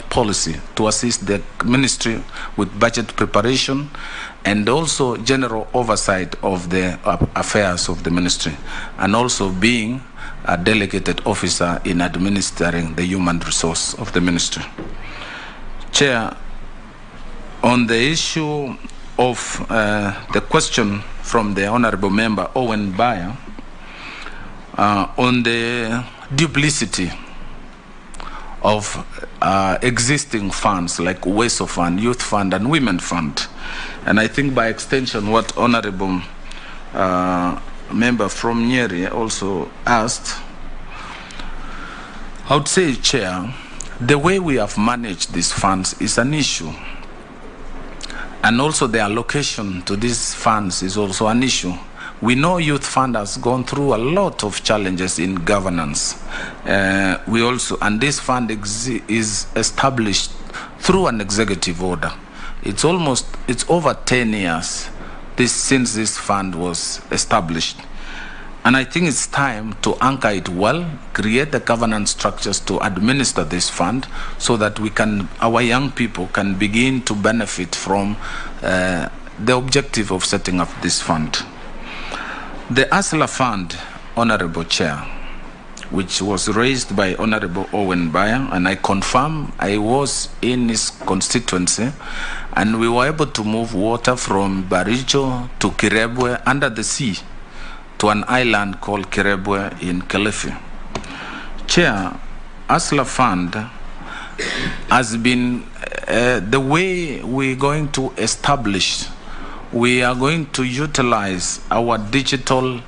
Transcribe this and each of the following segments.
policy to assist the ministry with budget preparation and also general oversight of the affairs of the ministry, and also being a delegated officer in administering the human resource of the ministry. Chair, on the issue of the question from the Honorable Member Owen Bayer on the duplicity of existing funds like WESO Fund, Youth Fund, and Women Fund. And I think by extension what Honorable Member from Nyeri also asked, I would say, Chair, the way we have managed these funds is an issue. And also the allocation to these funds is also an issue. We know Youth Fund has gone through a lot of challenges in governance. And this fund is established through an executive order. It's over 10 years since this fund was established. And I think it's time to anchor it well, create the governance structures to administer this fund so that our young people can begin to benefit from the objective of setting up this fund. The ASLA Fund, Honorable Chair, which was raised by Honorable Owen Bayer, and I confirm I was in his constituency, and we were able to move water from Baricho to Kirebwe under the sea to an island called Kirebwe in Kilifi. Chair, ASLA Fund has been the way we're going to establish. We are going to utilize our digital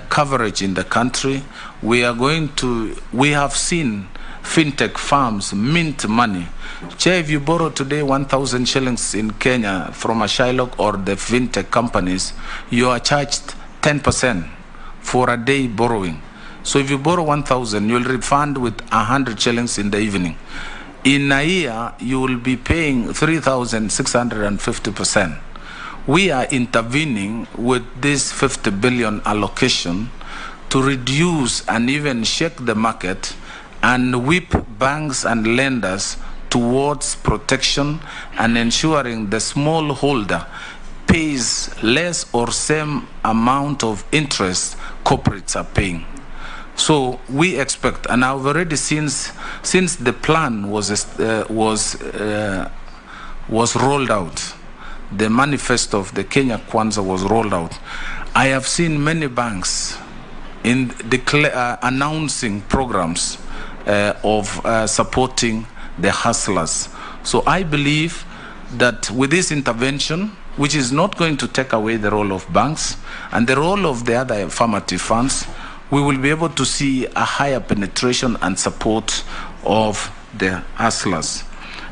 coverage in the country. We have seen fintech firms mint money. Chair, if you borrow today 1,000 shillings in Kenya from a Shylock or the fintech companies, you are charged 10% for a day borrowing. So if you borrow 1,000, you'll refund with 100 shillings in the evening. In a year, you will be paying 3,650%. We are intervening with this 50 billion allocation to reduce and even shake the market and whip banks and lenders towards protection and ensuring the small holder pays less or same amount of interest corporates are paying. So we expect, and I've already since the plan was rolled out, the manifesto of the Kenya Kwanza was rolled out, I have seen many banks announcing programs of supporting the hustlers. So I believe that with this intervention, which is not going to take away the role of banks and the role of the other affirmative funds, we will be able to see a higher penetration and support of the hustlers.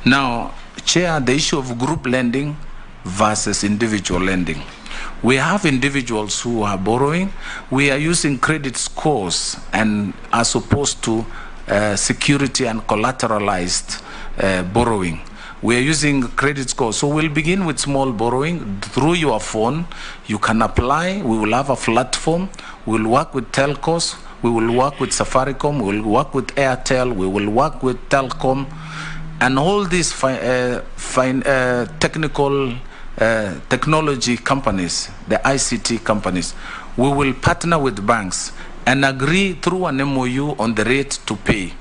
Now, Chair, the issue of group lending versus individual lending. We have individuals who are borrowing. We are using credit scores and as opposed to security and collateralized borrowing. We are using credit scores. So we'll begin with small borrowing through your phone. You can apply. We will have a platform. We'll work with telcos. We will work with Safaricom. We will work with Airtel. We will work with Telcom. And all these technology companies, the ICT companies, we will partner with banks and agree through an MOU on the rate to pay.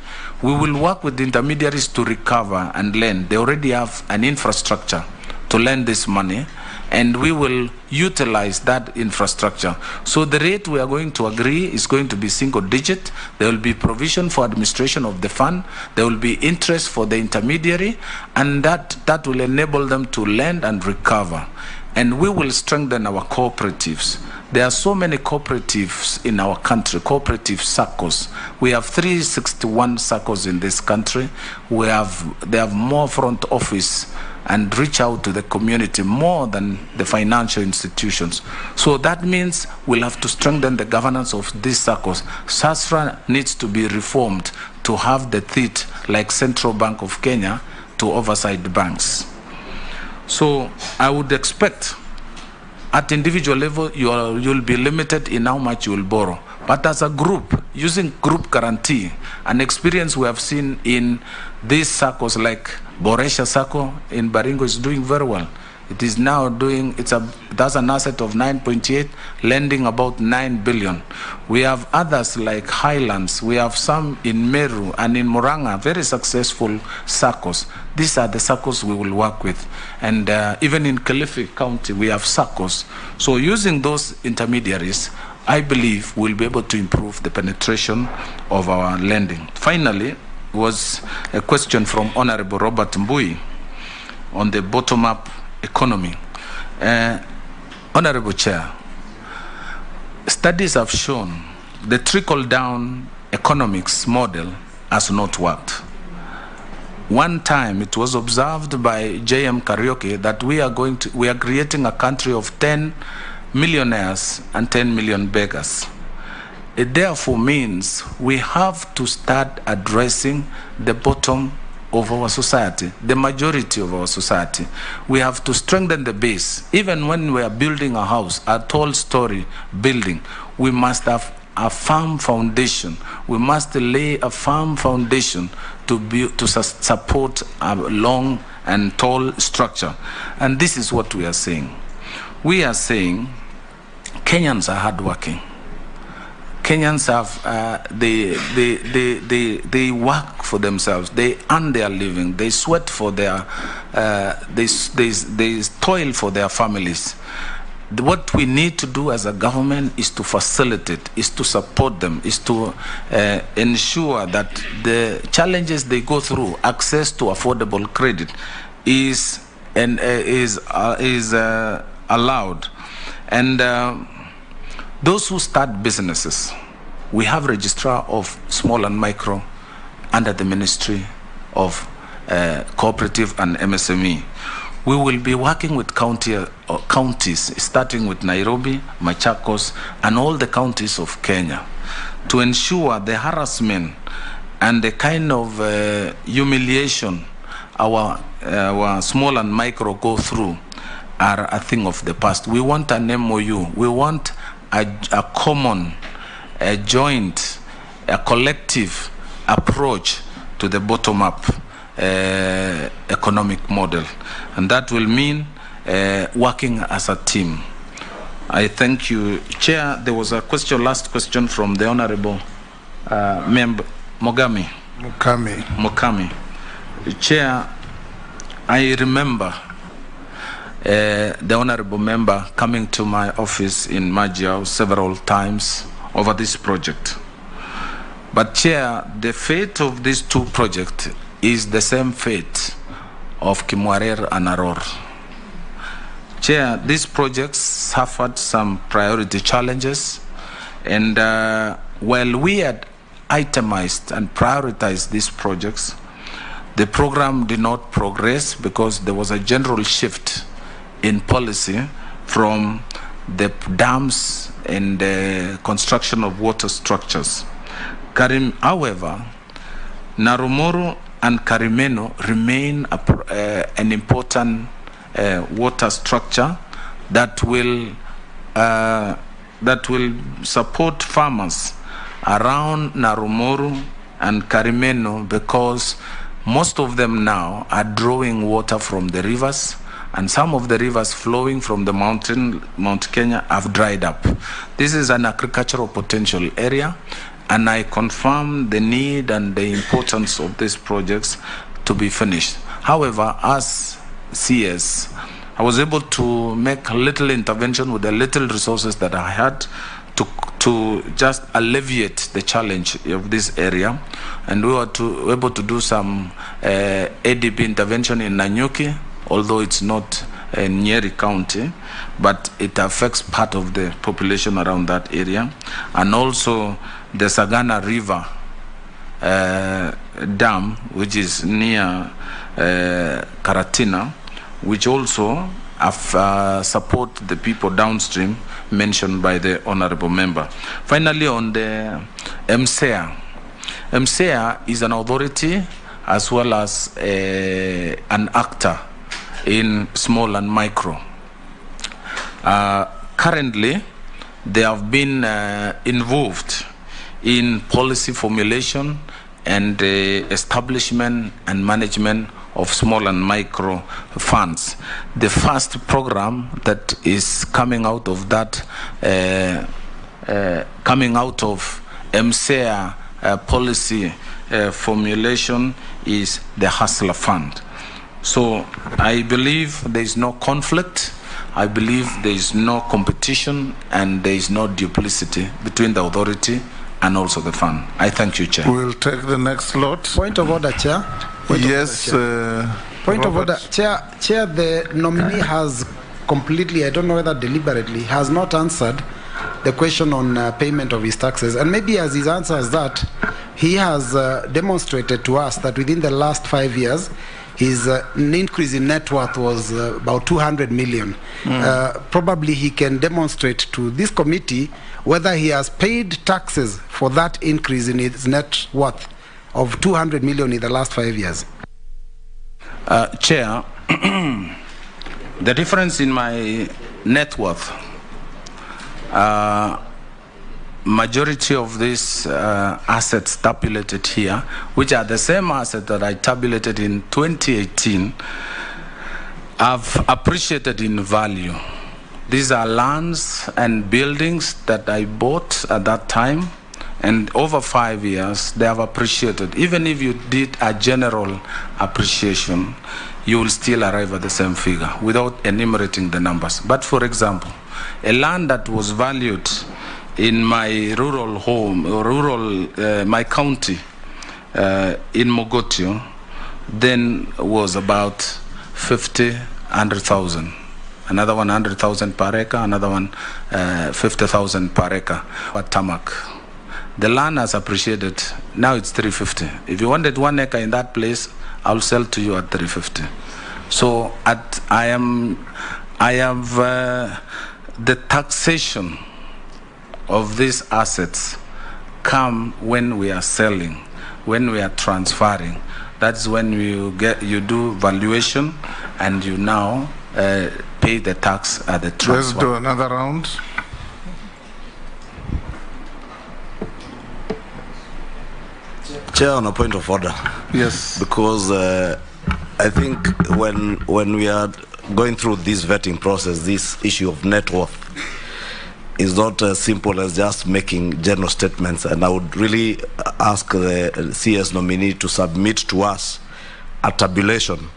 We will work with the intermediaries to recover and lend. They already have an infrastructure to lend this money, and we will utilize that infrastructure. So the rate we are going to agree is going to be single digit. There will be provision for administration of the fund. There will be interest for the intermediary, and that will enable them to lend and recover. And we will strengthen our cooperatives. There are so many cooperatives in our country, cooperative SACCOs. We have 361 SACCOs in this country. They have more front office and reach out to the community more than the financial institutions. So that means we'll have to strengthen the governance of these SACCOs. SASRA needs to be reformed to have the teeth like Central Bank of Kenya to oversight banks. So I would expect at individual level you'll be limited in how much you will borrow. But as a group, using group guarantee, an experience we have seen in these circles like Boresha Circle in Baringo is doing very well. It is now doing, that's an asset of 9.8, lending about 9 billion. We have others like Highlands. We have some in Meru and in Murang'a, very successful circles. These are the circles we will work with. And even in Kilifi County, we have circles. So using those intermediaries, I believe we'll be able to improve the penetration of our lending. Finally, was a question from Honorable Robert Mbui on the bottom-up economy. Honorable Chair, studies have shown the trickle-down economics model has not worked. One time it was observed by J.M. Karaoke that we are creating a country of 10 millionaires and 10 million beggars. It therefore means we have to start addressing the bottom of our society, the majority of our society. We have to strengthen the base. Even when we are building a house, a tall story building, we must have a firm foundation. We must lay a firm foundation to support a long and tall structure. And this is what we are saying. We are saying Kenyans are hardworking. Kenyans have they work for themselves. They earn their living. They sweat for their they toil for their families. What we need to do as a government is to facilitate, is to support them, is to ensure that the challenges they go through, access to affordable credit, is allowed. And those who start businesses, we have registrar of small and micro under the Ministry of Cooperative and MSME. We will be working with counties, starting with Nairobi, Machakos, and all the counties of Kenya, to ensure the harassment and the kind of humiliation our small and micro go through are a thing of the past. We want an MOU. We want a common, a joint, a collective approach to the bottom-up economic model. And that will mean working as a team. I thank you. Chair, there was a question, last question from the Honorable Member Mukami. Chair, I remember the Honorable Member coming to my office in Majiao several times over this project. But Chair, the fate of these two projects is the same fate of Kimwarer and Aror. Chair, these projects suffered some priority challenges, and while we had itemized and prioritized these projects, the program did not progress because there was a general shift in policy from the dams and the construction of water structures. However, Narumoro and Karimeno remain an important water structure that will support farmers around Narumoro and Karimeno, because most of them now are drawing water from the rivers, and some of the rivers flowing from the Mount Kenya have dried up. This is an agricultural potential area, and I confirm the need and the importance of these projects to be finished. However, as CS, I was able to make a little intervention with the little resources that I had to just alleviate the challenge of this area, and we were able to do some ADB intervention in Nanyuki, although it's not in Nyeri County, but it affects part of the population around that area, and also the Sagana River Dam, which is near Karatina, which also support the people downstream mentioned by the Honorable Member. Finally, on the MSEA. MSEA is an authority as well as an actor in small and micro. Currently, they have been involved in policy formulation and establishment and management of small and micro funds. The first program that is coming out of that, coming out of MCEA policy formulation is the Hustler Fund. So I believe there is no conflict. I believe there is no competition and there is no duplicity between the authority and also the fund. I thank you, Chair. We'll take the next lot. Point of order, Chair. Point of order, Chair. Chair, the nominee has completely, I don't know whether deliberately, has not answered the question on payment of his taxes. And maybe as his answer is that, he has demonstrated to us that within the last 5 years, his increase in net worth was about 200 million. Probably he can demonstrate to this committee whether he has paid taxes for that increase in his net worth of 200 million in the last 5 years. Chair, the difference in my net worth, majority of these assets tabulated here, which are the same assets that I tabulated in 2018, have appreciated in value. These are lands and buildings that I bought at that time, and over 5 years, they have appreciated. Even if you did a general appreciation, you will still arrive at the same figure without enumerating the numbers. But for example, a land that was valued in my rural home, or my county in Mogotio, then was about 100,000. Another 100,000 per acre, another one 50,000 per acre at Tamak. The land has appreciated. Now it's 350. If you wanted 1 acre in that place, I'll sell to you at 350. So I have the taxation of these assets come when we are selling, when we are transferring. That's when you do valuation and you now pay the tax at the transfer. Let's do another round. Chair, on a point of order. Yes. Because I think when we are going through this vetting process, this issue of net worth is not as simple as just making general statements. And I would really ask the CS nominee to submit to us a tabulation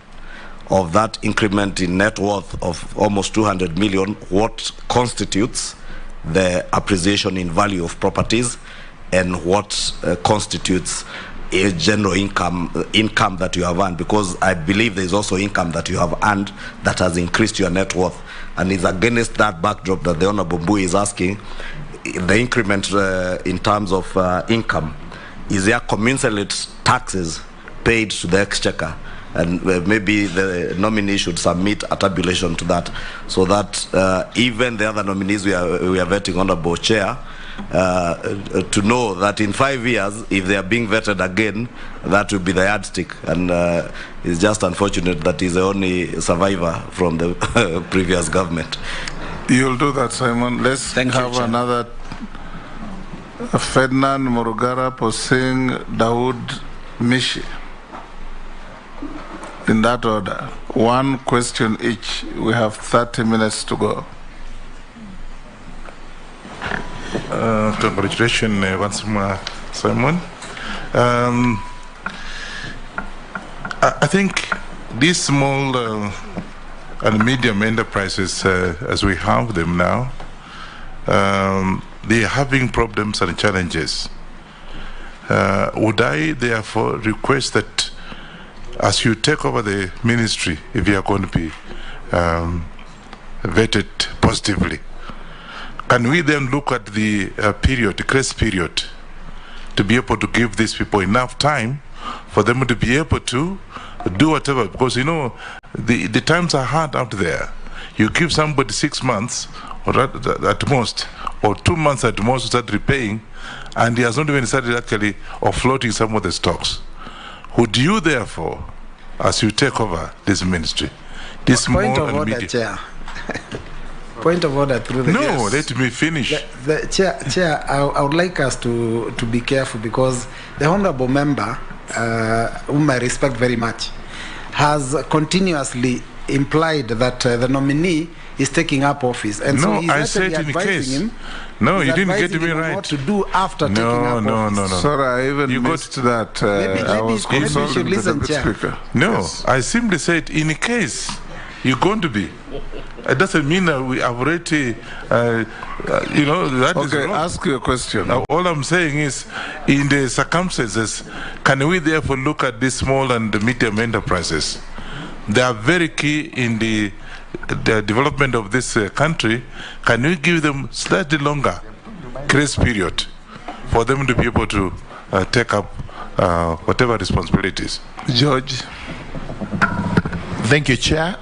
of that increment in net worth of almost 200 million, what constitutes the appreciation in value of properties and what constitutes a general income that you have earned, because I believe there is also income that you have earned that has increased your net worth. And it's against that backdrop that the Honorable Mbui is asking, the increment in terms of income, is there commensurate taxes paid to the exchequer? And maybe the nominee should submit a tabulation to that, so that even the other nominees we are vetting, Honorable Chair, to know that in 5 years, if they are being vetted again, that will be the yardstick. And it's just unfortunate that he's the only survivor from the previous government. You'll do that, Simon. Let's have another. Ferdinand Murugara, Posing, Dawood, Mishi. In that order. One question each. We have 30 minutes to go. Congratulations once more, Simon. I think these small and medium enterprises, as we have them now, they are having problems and challenges. Would I therefore request that as you take over the ministry, if you are going to be vetted positively, can we then look at the grace period, to be able to give these people enough time for them to be able to do whatever? Because, you know, the times are hard out there. You give somebody 6 months, or at most, or 2 months at most to start repaying, and he has not even started actually offloading some of the stocks. Would you therefore, as you take over this ministry, this small and medium... Point of order through the... No, let me finish. The Chair, I would like us to be careful, because the honourable member, whom I respect very much, has continuously implied that the nominee is taking up office, and so he's I actually said in advising him. No, you didn't get me him right. What to do after taking up office? No. Sorry, I even missed that. I was consulting the Deputy Speaker. No, Yes. I simply said in case you're going to be. It doesn't mean that we have already, that is Okay, wrong. ask your question. All I'm saying is, in the circumstances, can we therefore look at these small and medium enterprises? They are very key in the development of this country. Can we give them slightly longer grace period for them to be able to take up whatever responsibilities? George. Thank you, Chair.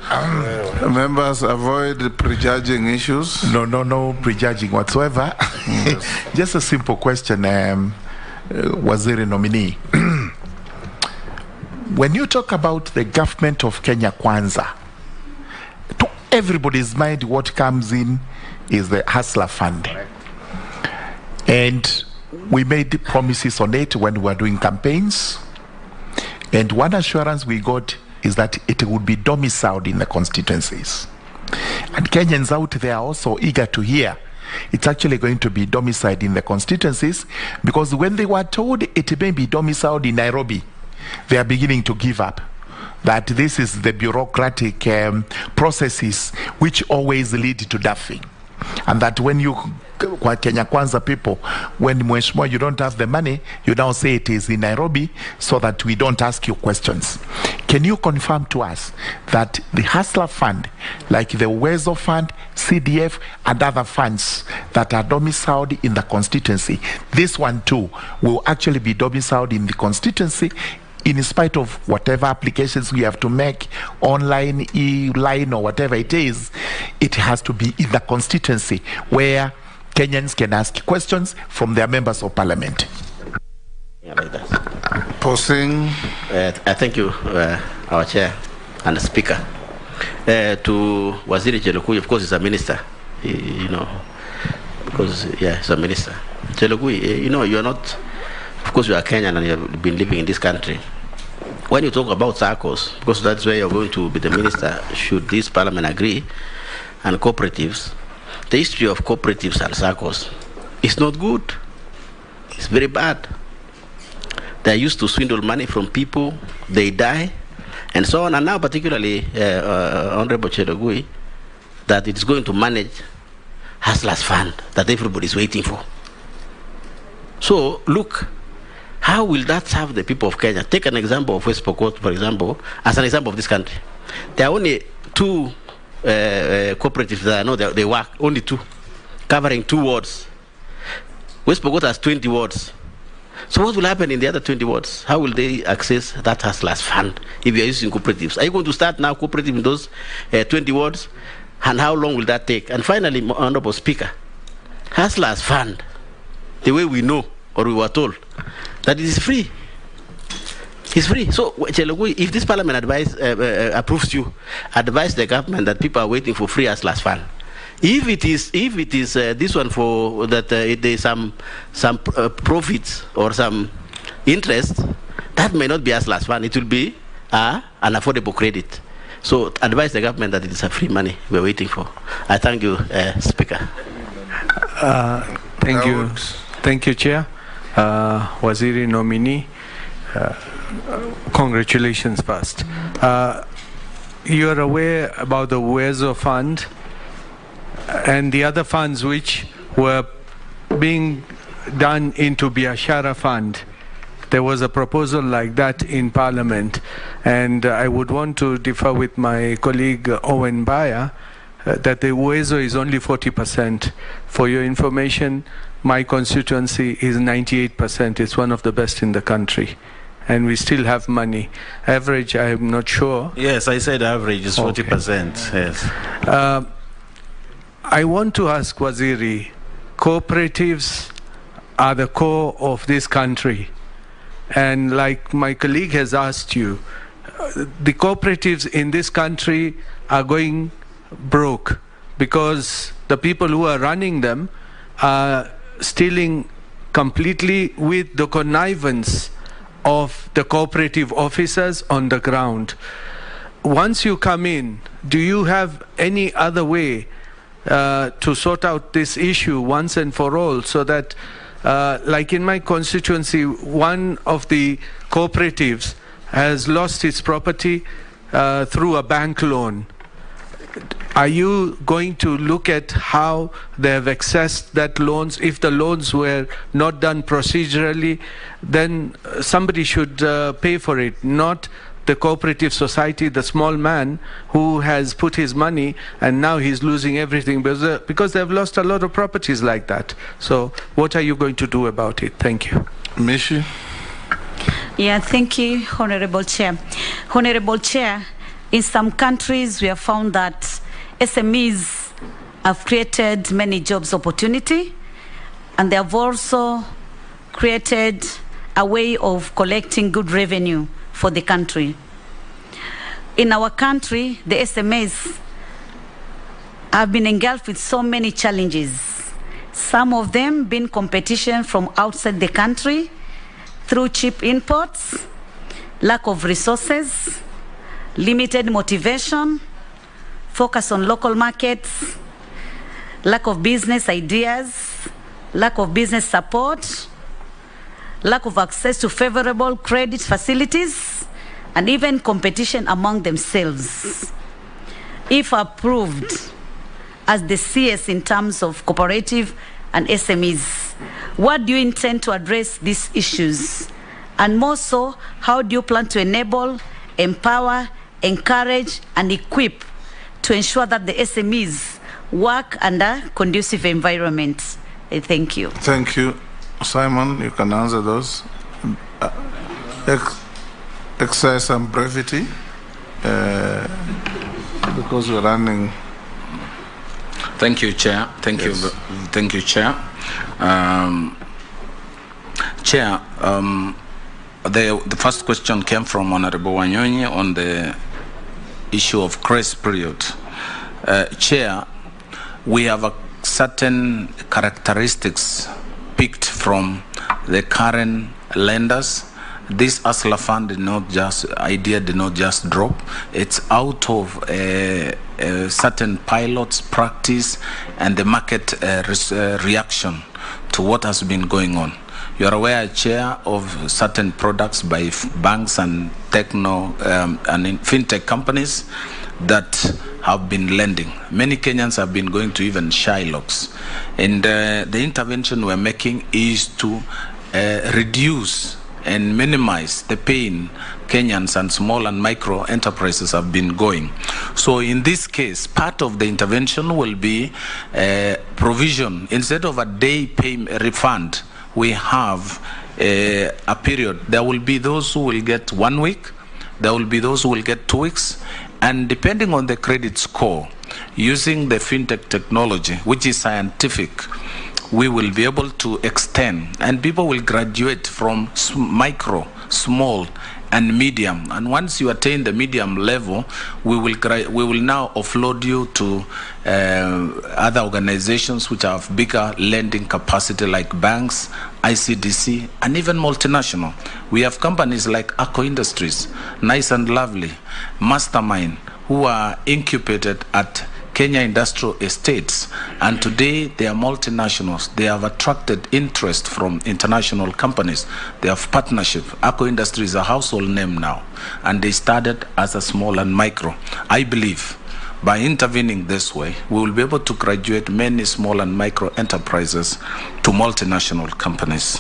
Members, avoid prejudging issues. No prejudging whatsoever. Just a simple question, Waziri nominee. When you talk about the government of Kenya Kwanza, to everybody's mind, what comes in is the Hustler Fund. And we made promises on it when we were doing campaigns. And one assurance we got is that it would be domiciled in the constituencies. And Kenyans out there are also eager to hear it's actually going to be domiciled in the constituencies, because when they were told it may be domiciled in Nairobi, they are beginning to give up. That this is the bureaucratic processes which always lead to duffing. And that when you, Kenya Kwanza people, when Mheshimiwa, you don't have the money, you now say it is in Nairobi so that we don't ask you questions. Can you confirm to us that the Hustler Fund, like the Uwezo Fund, CDF, and other funds that are domiciled in the constituency, this one too will actually be domiciled in the constituency, in spite of whatever applications we have to make online, e-line, or whatever it is? It has to be in the constituency where Kenyans can ask questions from their members of parliament. Posing. Thank you, our chair and the speaker. To Waziri Chelugui, of course, he's a minister, because he's a minister. Chelugui, you are not, of course, you are Kenyan and you have been living in this country. When you talk about SACCOs, because that's where you're going to be the minister, should this parliament agree, and cooperatives, the history of cooperatives and SACCOs is not good. It's very bad. They used to swindle money from people, they die, and so on. And now, particularly, Honorable Chelugui, that it's going to manage Hustlers Fund that everybody is waiting for. So, look, how will that serve the people of Kenya? Take an example of West Pokot, for example, as an example of this country. There are only two cooperatives that I know they work, only two, covering 2 wards. West Pokot has 20 wards. So what will happen in the other 20 wards? How will they access that Hustlers Fund if you are using cooperatives? Are you going to start now cooperative in those 20 wards? And how long will that take? And finally, Honorable Speaker, Hustlers Fund, the way we know, or we were told, that it is free. It's free. So, Chelugui, if this parliament approves you, advise the government that people are waiting for free Hustlers Fund. If it is this one for that there is some profits or some interest, that may not be Hustlers Fund. It will be an affordable credit. So, advise the government that it is a free money we're waiting for. I thank you, Speaker. Thank you. Thank you, Chair. Waziri nominee, congratulations first. You are aware about the Uwezo Fund and the other funds which were being done into Biashara Fund. There was a proposal like that in Parliament, and I would want to differ with my colleague Owen Baya that the Uwezo is only 40%. For your information, my constituency is 98%. It's one of the best in the country. And we still have money. Average, I'm not sure. Yes, I said average is 40%. Okay. Yes. I want to ask Waziri, cooperatives are the core of this country. And like my colleague has asked you, the cooperatives in this country are going broke because the people who are running them are stealing completely with the connivance of the cooperative officers on the ground. Once you come in, do you have any other way to sort out this issue once and for all, so that, like in my constituency, one of the cooperatives has lost its property through a bank loan? Are you going to look at how they have accessed that loans? If the loans were not done procedurally, then somebody should pay for it, not the cooperative society, the small man who has put his money and now he's losing everything because they've lost a lot of properties like that. So what are you going to do about it? Thank you. Mishi? Yeah, thank you, Honorable Chair. Honorable Chair, in some countries we have found that SMEs have created many jobs opportunity, and they have also created a way of collecting good revenue for the country. In our country, the SMEs have been engulfed with so many challenges. Some of them being competition from outside the country through cheap imports, lack of resources, limited motivation, focus on local markets, lack of business ideas, lack of business support, lack of access to favorable credit facilities, and even competition among themselves. If approved as the CS in terms of cooperative and SMEs, what do you intend to address these issues? And more so, how do you plan to enable, empower, encourage, and equip to ensure that the SMEs work under conducive environments? Thank you. Thank you. Simon, you can answer those. Exercise some brevity because we're running. Thank you, Chair. Thank you, Chair. Chair, the first question came from Honorable Wanyonyi on the issue of grace period. Chair, we have a certain characteristics picked from the current lenders. This ASLA fund did not just drop. It's out of a certain pilots practice and the market reaction to what has been going on. You are aware, Chair, of certain products by banks and techno and fintech companies that have been lending. Many Kenyans have been going to even Shylocks. And the intervention we're making is to reduce and minimize the pain Kenyans and small and micro enterprises have been going. So in this case, part of the intervention will be provision. Instead of a day pay refund, we have a period. There will be those who will get 1 week, there will be those who will get 2 weeks, and depending on the credit score, using the fintech technology, which is scientific, we will be able to extend, and people will graduate from micro, small, and medium. And once you attain the medium level, we will now offload you to other organizations which have bigger lending capacity, like banks, ICDC, and even multinational. We have companies like Ako Industries, Nice and Lovely, Mastermind, who are incubated at Kenya Industrial Estates, and today they are multinationals. They have attracted interest from international companies. They have partnership. Ako Industries is a household name now, and they started as a small and micro. I believe by intervening this way, we will be able to graduate many small and micro enterprises to multinational companies.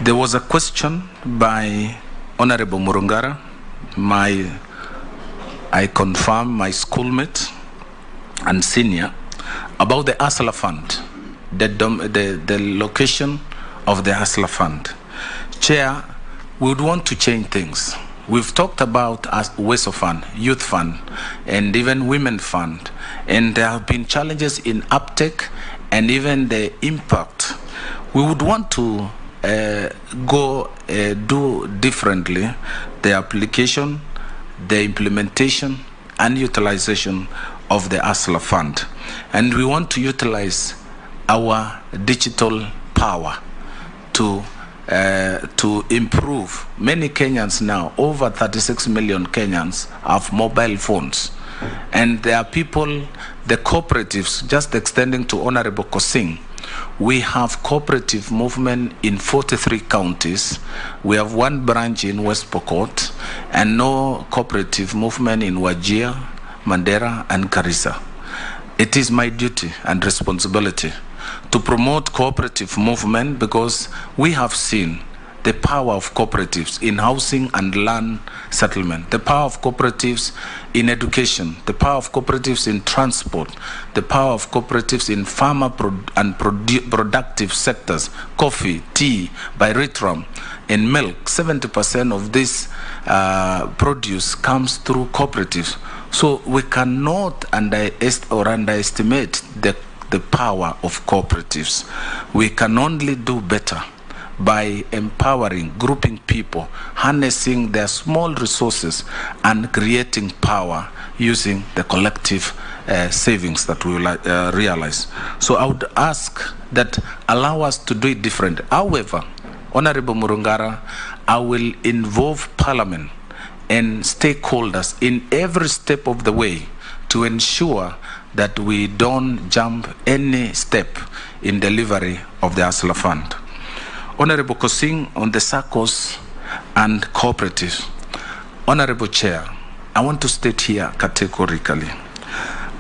There was a question by Honorable Murungara, I confirm, my schoolmate and senior, about the ASLA fund, the location of the ASLA fund. Chair, we would want to change things. We've talked about WESO fund, youth fund, and even women fund, and there have been challenges in uptake and even the impact. We would want to do differently the application, the implementation, and utilization of the ASLA fund. And we want to utilize our digital power to improve. Many Kenyans now, over 36 million Kenyans, have mobile phones. And there are people, the cooperatives, just extending to Honorable Kosing, we have cooperative movement in 43 counties. We have one branch in West Pokot and no cooperative movement in Wajir, Mandera, and Garissa. It is my duty and responsibility to promote cooperative movement because we have seen the power of cooperatives in housing and land settlement, the power of cooperatives in education, the power of cooperatives in transport, the power of cooperatives in farmer and productive sectors, coffee, tea, bioritrum, and milk. 70% of this produce comes through cooperatives. So we cannot underestimate the power of cooperatives. We can only do better by empowering, grouping people, harnessing their small resources and creating power using the collective savings that we will realize. So I would ask that allow us to do it different. However, Honorable Murungara, I will involve Parliament and stakeholders in every step of the way to ensure that we don't jump any step in delivery of the ASLA fund. Honorable Kosing, on the SACCOs and cooperatives. Honorable Chair, I want to state here categorically,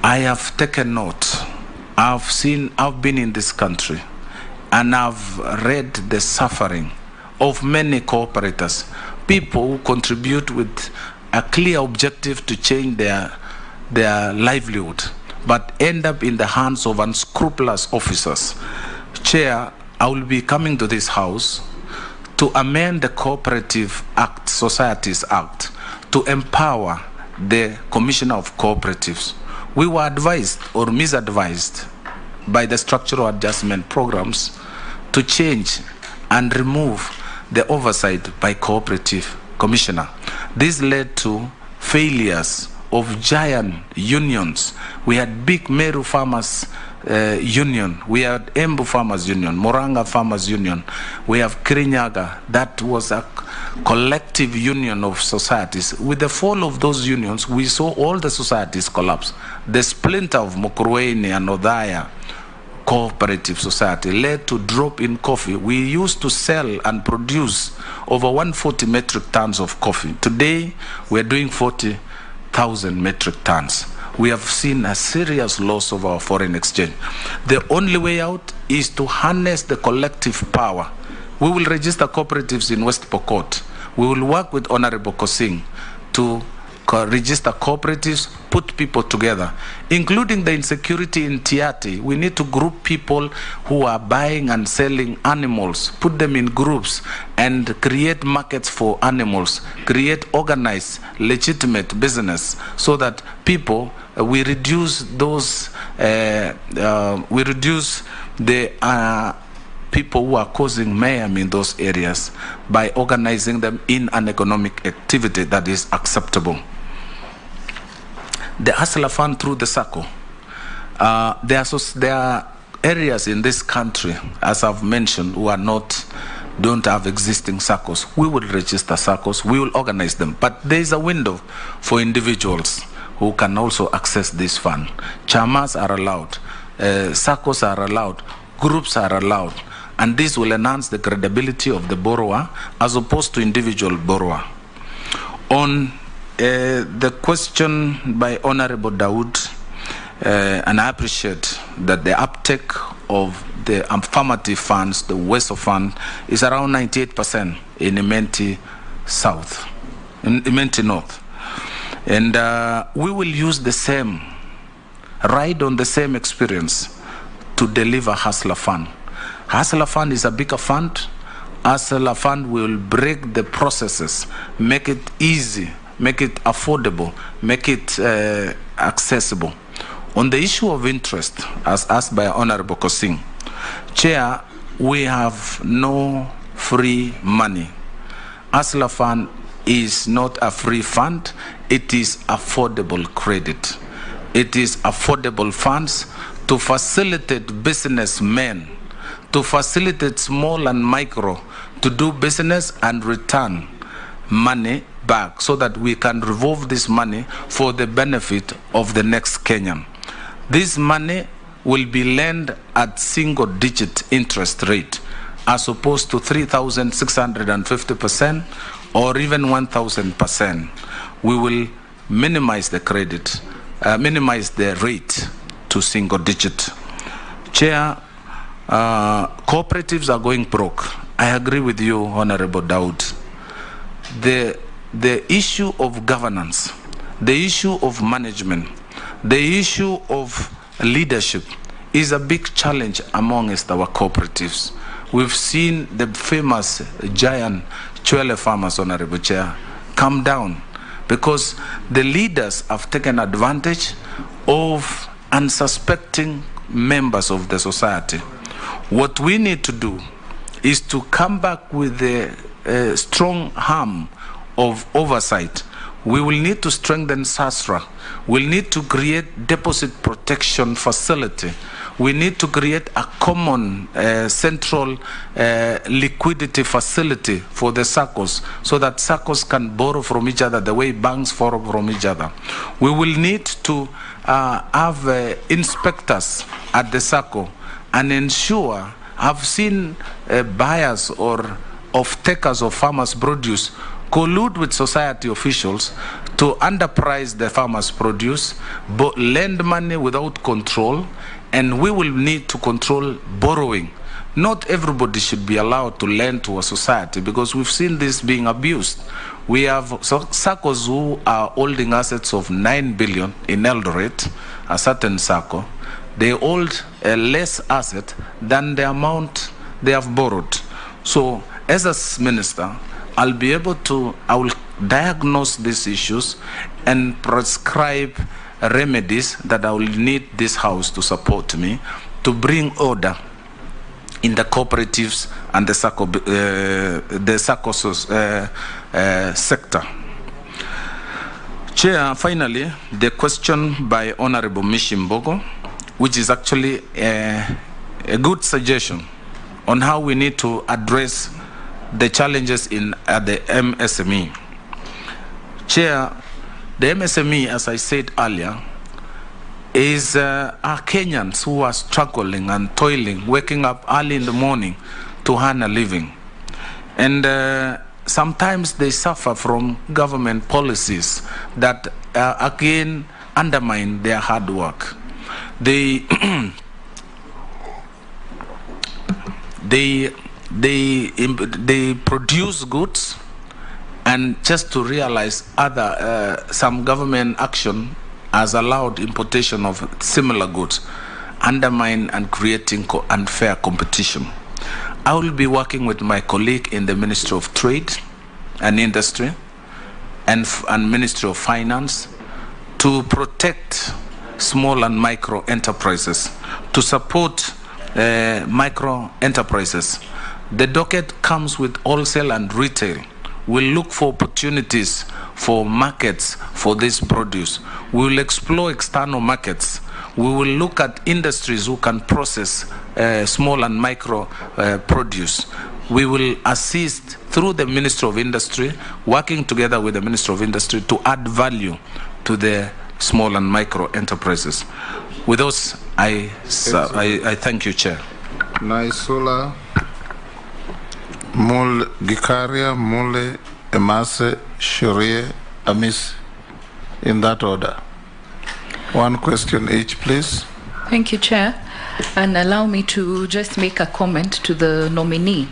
I have taken note. I've been in this country and I've read the suffering of many cooperators, people who contribute with a clear objective to change their livelihood, but end up in the hands of unscrupulous officers. Chair, I will be coming to this house to amend the Cooperative Act, Societies Act, to empower the Commissioner of Cooperatives. We were advised or misadvised by the structural adjustment programs to change and remove the oversight by Cooperative Commissioner. This led to failures of giant unions. We had big Meru Farmers Union, we had Embu Farmers Union, Moranga Farmers Union, we have Kirinyaga. That was a collective union of societies. With the fall of those unions, we saw all the societies collapse. The splinter of Mukurweini and Odhaya Cooperative Society led to drop in coffee. We used to sell and produce over 140 metric tons of coffee. Today, we're doing 40,000 metric tons. We have seen a serious loss of our foreign exchange. The only way out is to harness the collective power. We will register cooperatives in West Pokot. We will work with Honorable Kosing to register cooperatives, put people together, including the insecurity in Tiati. We need to group people who are buying and selling animals, put them in groups and create markets for animals, create organized, legitimate business so that people, we reduce those, we reduce the people who are causing mayhem in those areas by organizing them in an economic activity that is acceptable. The ASLA fund through the SACCO, there are areas in this country, as I've mentioned, who don't have existing SACCOs. We will register SACCOs, we will organize them, but there is a window for individuals who can also access this fund. Chamas are allowed, SACCOs are allowed, groups are allowed, and this will enhance the credibility of the borrower as opposed to individual borrower. On the question by Honorable Dawood, and I appreciate that the uptake of the affirmative funds, the WESO fund, is around 98% in Imenti South, in Imenti North. And we will use the same, ride on the same experience to deliver ASLA fund. ASLA fund is a bigger fund. ASLA fund will break the processes, make it easy, make it affordable, make it accessible. On the issue of interest, as asked by Honorable Kosing, Chair, we have no free money. ASLA fund is not a free fund, it is affordable credit. it is affordable funds to facilitate businessmen, to facilitate small and micro to do business and return money back so that we can revolve this money for the benefit of the next Kenyan. This money will be lent at single-digit interest rate as opposed to 3,650% or even 1,000%. We will minimize the credit, minimize the rate to single-digit. Chair, cooperatives are going broke. I agree with you, Honorable Daud. The issue of governance, the issue of management, the issue of leadership is a big challenge amongst our cooperatives. We've seen the famous giant Chwele farmers, Honorable Chair, come down because the leaders have taken advantage of unsuspecting members of the society. What we need to do is to come back with a strong arm of oversight. We will need to strengthen SASRA. We'll need to create deposit protection facility. We need to create a common central liquidity facility for the SACCOs so that SACCOs can borrow from each other the way banks borrow from each other. We will need to have inspectors at the SACCO and ensure, I've seen buyers or off-takers of farmers' produce collude with society officials to underprice the farmers' produce, but lend money without control, and we will need to control borrowing. Not everybody should be allowed to lend to a society because we've seen this being abused. We have SACCOs who are holding assets of 9 billion in Eldoret, a certain SACCO. They hold a less asset than the amount they have borrowed. So as a minister, I will diagnose these issues and prescribe remedies that I will need this House to support me to bring order in the cooperatives and the SACCO sector. Chair, finally, the question by Honorable Mishimbogo, which is actually a good suggestion on how we need to address the challenges at the MSME. Chair, the MSME, as I said earlier, is are Kenyans who are struggling and toiling, waking up early in the morning to earn a living. And sometimes they suffer from government policies that again undermine their hard work. They produce goods, and just to realize some government action has allowed importation of similar goods, undermine and creating unfair competition. I will be working with my colleague in the Ministry of Trade and Industry and Ministry of Finance to protect small and micro enterprises, to support micro enterprises. The docket comes with wholesale and retail. We'll look for opportunities for markets for this produce. We will explore external markets. We will look at industries who can process small and micro produce. We will assist through the Ministry of Industry, working together with the Ministry of Industry to add value to the small and micro enterprises. With those, I thank you, Chair. Naisula, Mul Gikaria, Mule, Emase, Shurie, Amis, in that order. One question each, please. Thank you, Chair. And allow me to just make a comment to the nominee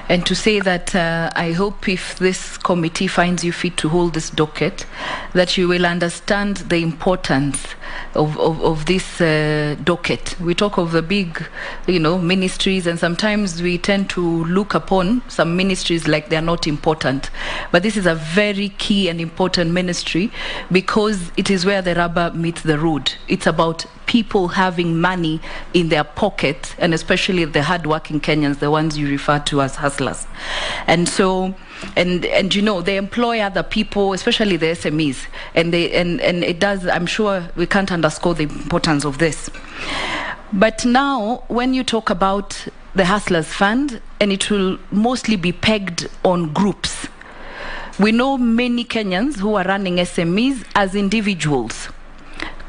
and to say that I hope if this committee finds you fit to hold this docket, that you will understand the importance of this docket. We talk of the big, ministries, and sometimes we tend to look upon some ministries like they're not important. But this is a very key and important ministry because it is where the rubber meets the road. It's about people. people having money in their pocket, and especially the hardworking Kenyans, the ones you refer to as hustlers. And so, and you know, they employ other people, especially the SMEs, and it does, I'm sure we can't underscore the importance of this. But now, when you talk about the Hustlers Fund, and it will mostly be pegged on groups. We know many Kenyans who are running SMEs as individuals.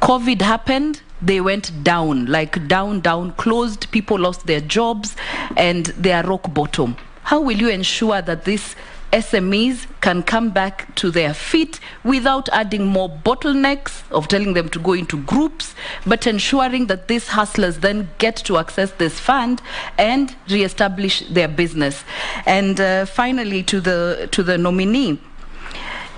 COVID happened, they went down, like down, closed, people lost their jobs, and they are rock bottom. How will you ensure that these SMEs can come back to their feet without adding more bottlenecks of telling them to go into groups, but ensuring that these hustlers then get to access this fund and reestablish their business? And finally, to the nominee,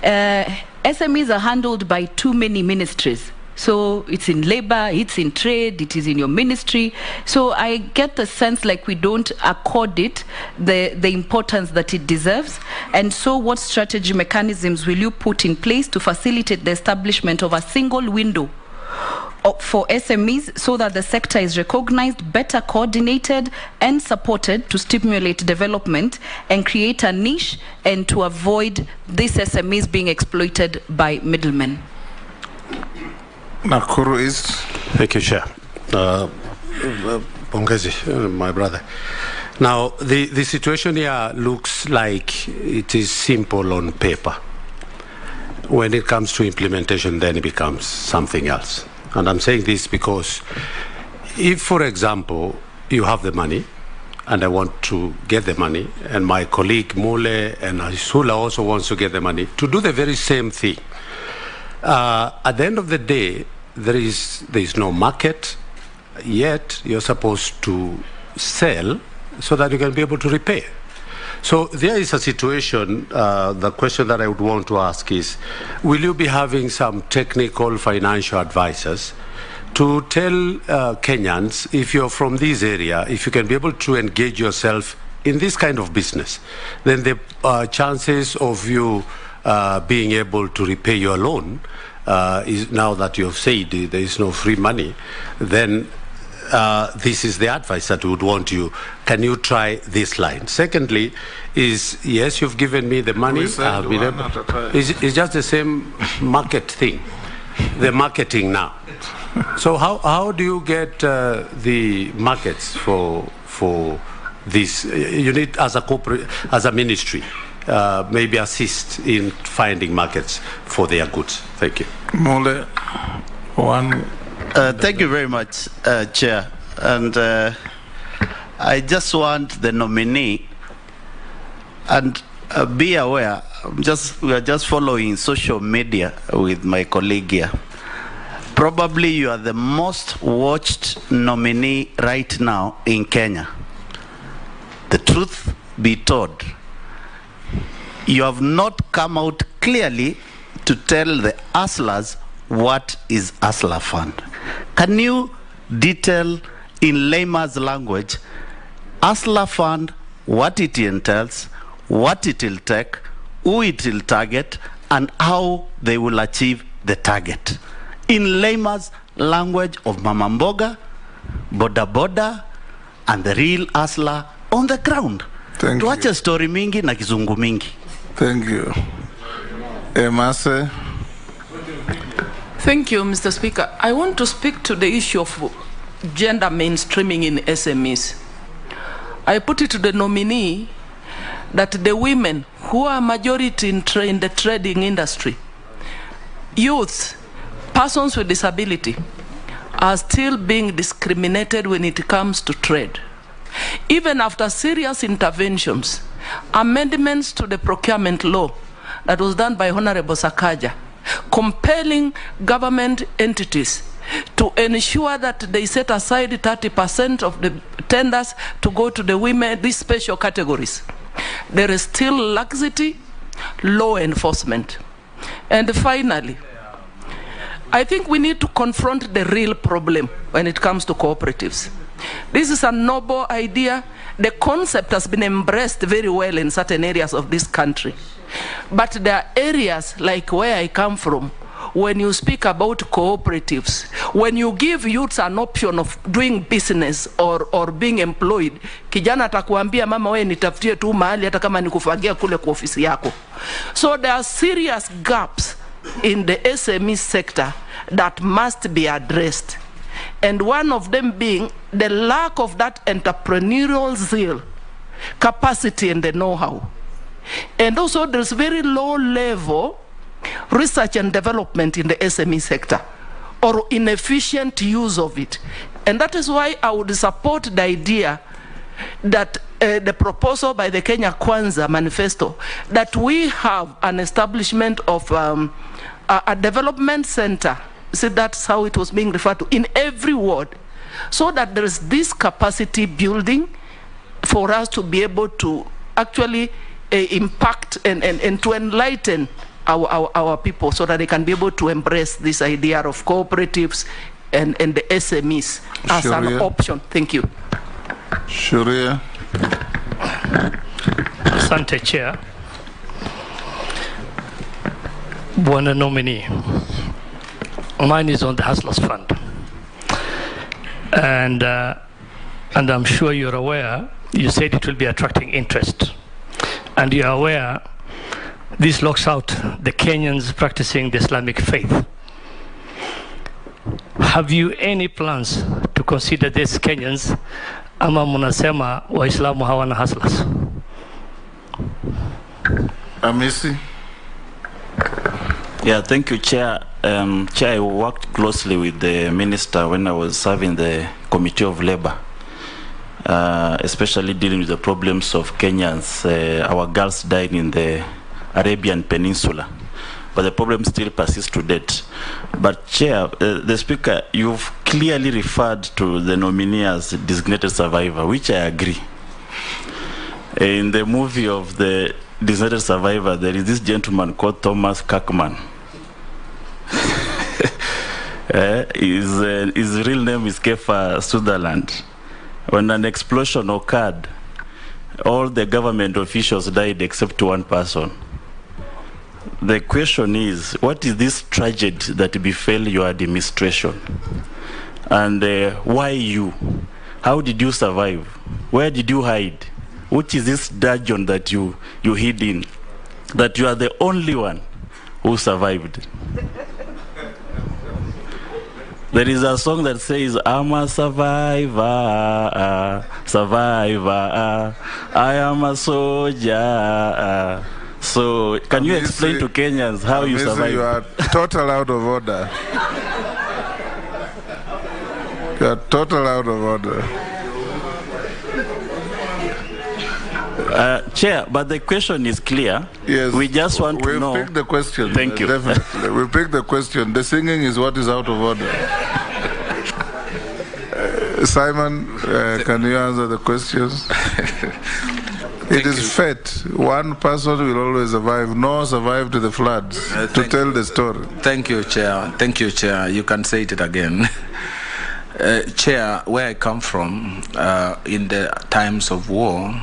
SMEs are handled by too many ministries. So it's in labor, it's in trade, it is in your ministry. So I get the sense like we don't accord it the importance that it deserves. And so what strategy mechanisms will you put in place to facilitate the establishment of a single window for SMEs so that the sector is recognized, better coordinated and supported to stimulate development and create a niche and to avoid these SMEs being exploited by middlemen? Nakuru East. Thank you, Chair. Pongezi, my brother. Now, the situation here looks like it is simple on paper. When it comes to implementation, then it becomes something else. And I'm saying this because if, for example, you have the money, and I want to get the money, and my colleague Mule and Isula also wants to get the money, to do the very same thing. At the end of the day, there is no market, yet you're supposed to sell so that you can be able to repay. So there is a situation, the question that I would want to ask is, will you be having some technical financial advisors to tell Kenyans, if you're from this area, if you can be able to engage yourself in this kind of business, then the chances of you being able to repay your loan is, now that you have said there is no free money, then this is the advice that we would want you. Can you try this line? Secondly, is yes, you've given me the money. It's just the same market thing, the marketing now. So how do you get the markets for this? You need, as a corporate, as a ministry, maybe assist in finding markets for their goods. Thank you. Mole, one. Thank you very much, Chair. And I just want the nominee, and be aware, we are just following social media with my colleague here. Probably you are the most watched nominee right now in Kenya. The truth be told, you have not come out clearly to tell the hustlers what is Hustler Fund. Can you detail in layman's language Hustler Fund, what it entails, what it will take, who it will target, and how they will achieve the target? In layman's language of Mama Mboga, Boda Boda, and the real hustler on the ground. Thank you. Tuache story mingi na kizungu mingi. Thank you. Emase. Thank you, Mr. Speaker. I want to speak to the issue of gender mainstreaming in SMEs. I put it to the nominee that the women who are majority in the trading industry, youth, persons with disability, are still being discriminated when it comes to trade. Even after serious interventions, amendments to the procurement law that was done by Honorable Sakaja, compelling government entities to ensure that they set aside 30% of the tenders to go to the women, these special categories. There is still laxity, law enforcement. And finally, I think we need to confront the real problem when it comes to cooperatives. This is a noble idea. The concept has been embraced very well in certain areas of this country. But there are areas like where I come from when you speak about cooperatives, when you give youths an option of doing business or being employed, kijana atakuambia mama we nitafutie tu mahali hata kama nikufagia kule kwa ofisi yako. So there are serious gaps in the SME sector that must be addressed. And one of them being the lack of that entrepreneurial zeal, capacity and the know-how. And also there's very low level research and development in the SME sector, or inefficient use of it. And that is why I would support the idea that the proposal by the Kenya Kwanza manifesto, that we have an establishment of a development center. See, that's how it was being referred to, in every ward, so that there is this capacity building for us to be able to actually impact and to enlighten our people, so that they can be able to embrace this idea of cooperatives and the SMEs as an option. Thank you. Sharia. Asante Chair. Bwana nominee, mine is on the Hustlers Fund. And I'm sure you're aware, you said it will be attracting interest. And you're aware this locks out the Kenyans practicing the Islamic faith. Have you any plans to consider these Kenyans, ama munasema Waislamu hawana hustlers? Amisi. Yeah, thank you, Chair. Chair, I worked closely with the Minister when I was serving the Committee of Labour, especially dealing with the problems of Kenyans. Our girls died in the Arabian Peninsula, but the problem still persists to date. But Chair, the Speaker, you've clearly referred to the nominee as designated survivor, which I agree. In the movie of the designated survivor, there is this gentleman called Thomas Kirkman. His real name is Kefa Sutherland. When an explosion occurred, all the government officials died except one person. The question is, what is this tragedy that befell your administration? And why you? How did you survive? Where did you hide? Which is this dungeon that you hid in? That you are the only one who survived. There is a song that says, I'm a survivor, survivor, I am a soldier. So can you explain to Kenyans how you survive? You are total out of order. You are total out of order. Chair, but the question is clear. Yes. We just want to know. We'll pick the question. Thank you. Definitely. We'll pick the question. The singing is what is out of order. Simon, can you answer the questions? It is fate. One person will always survive. Noah survived the floods to tell the story. Thank you, Chair. Thank you, Chair. You can say it again. Chair, where I come from, in the times of war,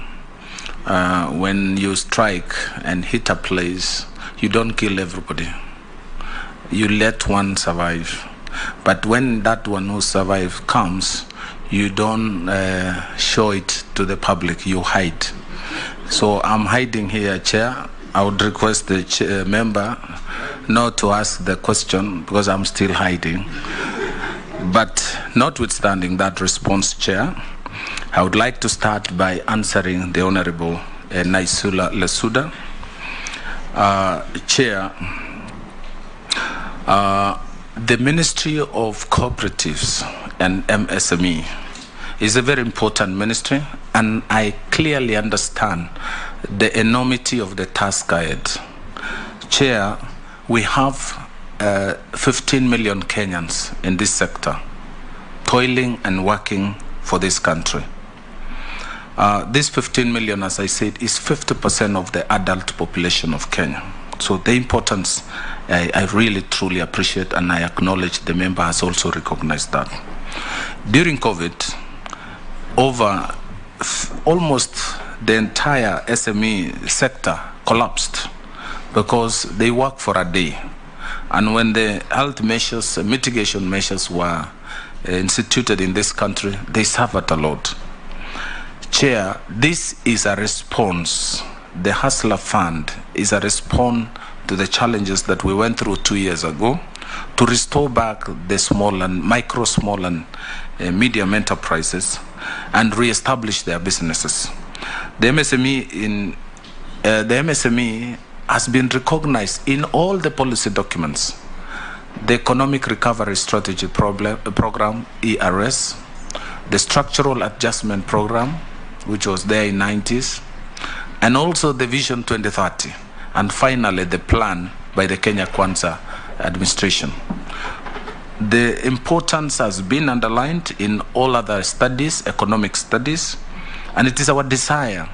when you strike and hit a place, you don't kill everybody. You let one survive. But when that one who survived comes, you don't show it to the public, you hide. So I'm hiding here, Chair. I would request the member not to ask the question because I'm still hiding. But notwithstanding that response, Chair, I would like to start by answering the Honorable Naisula Lesuda. Chair, the Ministry of Cooperatives and MSME is a very important ministry, and I clearly understand the enormity of the task ahead. Chair, we have 15 million Kenyans in this sector, toiling and working for this country. This 15 million, as I said, is 50% of the adult population of Kenya. So the importance, I really truly appreciate, and I acknowledge the member has also recognized that. During COVID, almost the entire SME sector collapsed because they work for a day And when the health measures, mitigation measures were instituted in this country, they suffered a lot. Chair, this is a response. The Hustler Fund is a response to the challenges that we went through 2 years ago to restore back the small and micro, small and medium enterprises and re-establish their businesses. The MSME has been recognized in all the policy documents. The Economic Recovery Strategy Program, ERS, the Structural Adjustment Program, which was there in 90s, and also the Vision 2030, and finally the plan by the Kenya Kwanza administration. The importance has been underlined in all other studies, economic studies, and it is our desire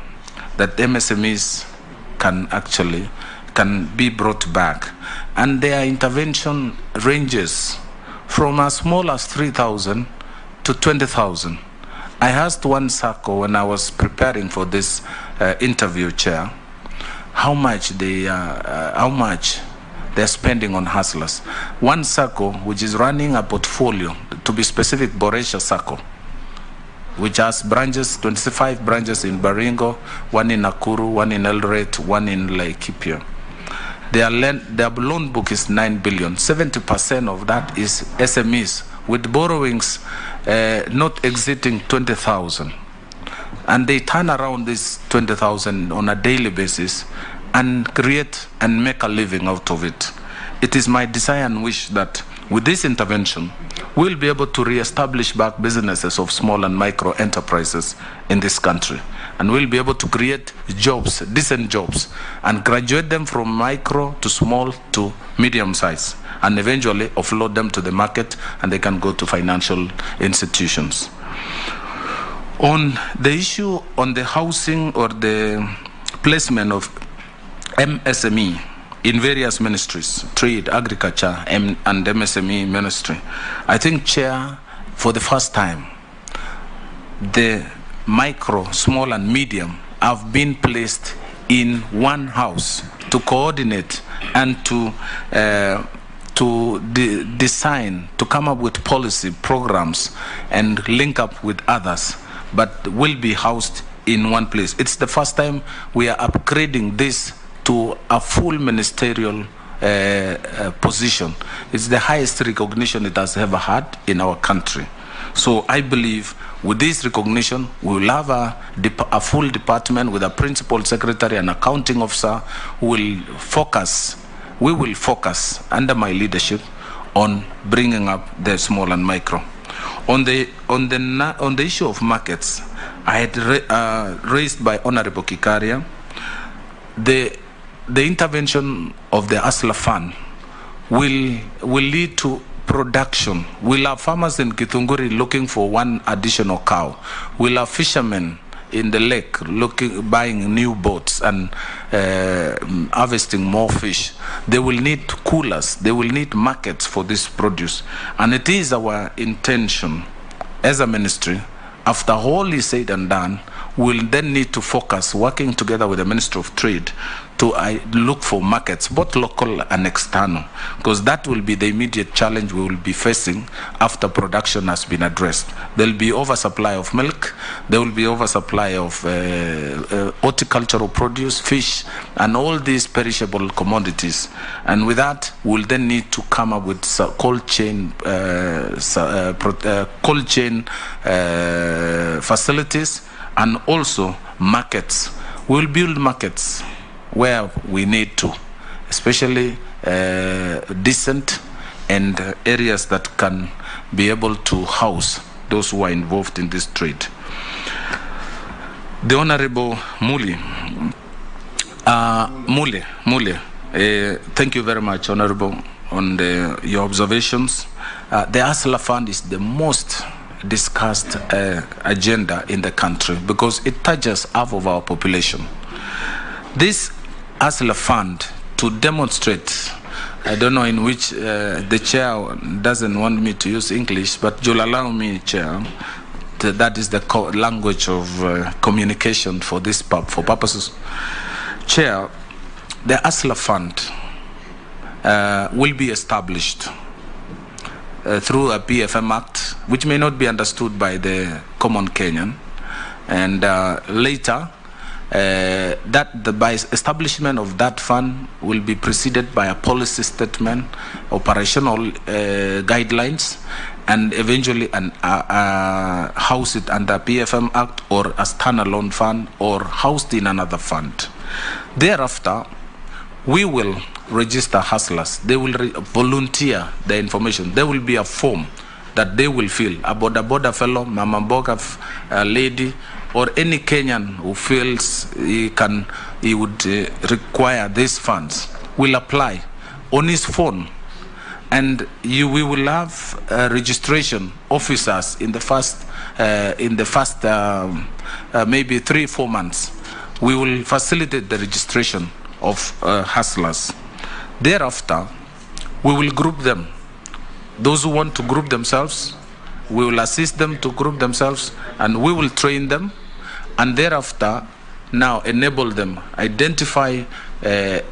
that MSMEs can be brought back. And their intervention ranges from as small as 3,000 to 20,000. I asked one circle when I was preparing for this interview, Chair, how much they're spending on hustlers. One circle, which is running a portfolio, to be specific, Boresha Circle, which has branches, 25 branches in Baringo, one in Nakuru, one in Eldoret, one in Laikipia. Their loan book is 9 billion. 70% of that is SMEs, with borrowings not exceeding 20,000. And they turn around this 20,000 on a daily basis and create and make a living out of it. It is my desire and wish that with this intervention, we'll be able to re-establish back businesses of small and micro enterprises in this country. And we'll be able to create jobs, decent jobs, and graduate them from micro to small to medium size, and eventually offload them to the market, and they can go to financial institutions. On the issue on the housing or the placement of MSME in various ministries, trade, agriculture, and MSME ministry, I think, Chair, for the first time, the micro, small and medium have been placed in one house to coordinate and to design, to come up with policy programs and link up with others, but will be housed in one place. It's the first time we are upgrading this to a full ministerial position. It's the highest recognition it has ever had in our country. So I believe with this recognition, we will have a full department with a principal secretary and accounting officer who will focus, we will focus under my leadership on bringing up the small and micro. On the issue of markets, I had raised by Honorable Kikaria, the intervention of the Hustler Fund will lead to production. We'll have farmers in Githunguri looking for one additional cow. We'll have fishermen in the lake buying new boats and harvesting more fish. They will need coolers. They will need markets for this produce. And it is our intention as a ministry, after all is said and done, we'll then need to focus, working together with the Ministry of Trade, to look for markets, both local and external, because that will be the immediate challenge we will be facing after production has been addressed. There will be oversupply of milk, there will be oversupply of horticultural produce, fish, and all these perishable commodities. And with that, we'll then need to come up with cold chain facilities, and also markets. We'll build markets where we need to, especially decent and areas that can be able to house those who are involved in this trade. The Honorable Mule, thank you very much, Honorable, on your observations. The Hustler Fund is the most discussed agenda in the country because it touches half of our population. This Hustler Fund, to demonstrate, I don't know in which the chair doesn't want me to use English, but you'll allow me, Chair, that is the language of communication for this for purposes. Chair, the Hustler Fund will be established through a PFM Act, which may not be understood by the common Kenyan. And later, by establishment of that fund will be preceded by a policy statement, operational guidelines, and eventually house it under PFM Act or a standalone fund or housed in another fund. Thereafter, we will register hustlers. They will volunteer the information. There will be a form that they will fill. A boda fellow, mama mboga lady, or any Kenyan who feels he would require these funds will apply on his phone, and we will have registration officers in the first maybe 3-4 months. We will facilitate the registration of hustlers. Thereafter, we will group them. Those who want to group themselves, we will assist them to group themselves, and we will train them, and thereafter now enable them, identify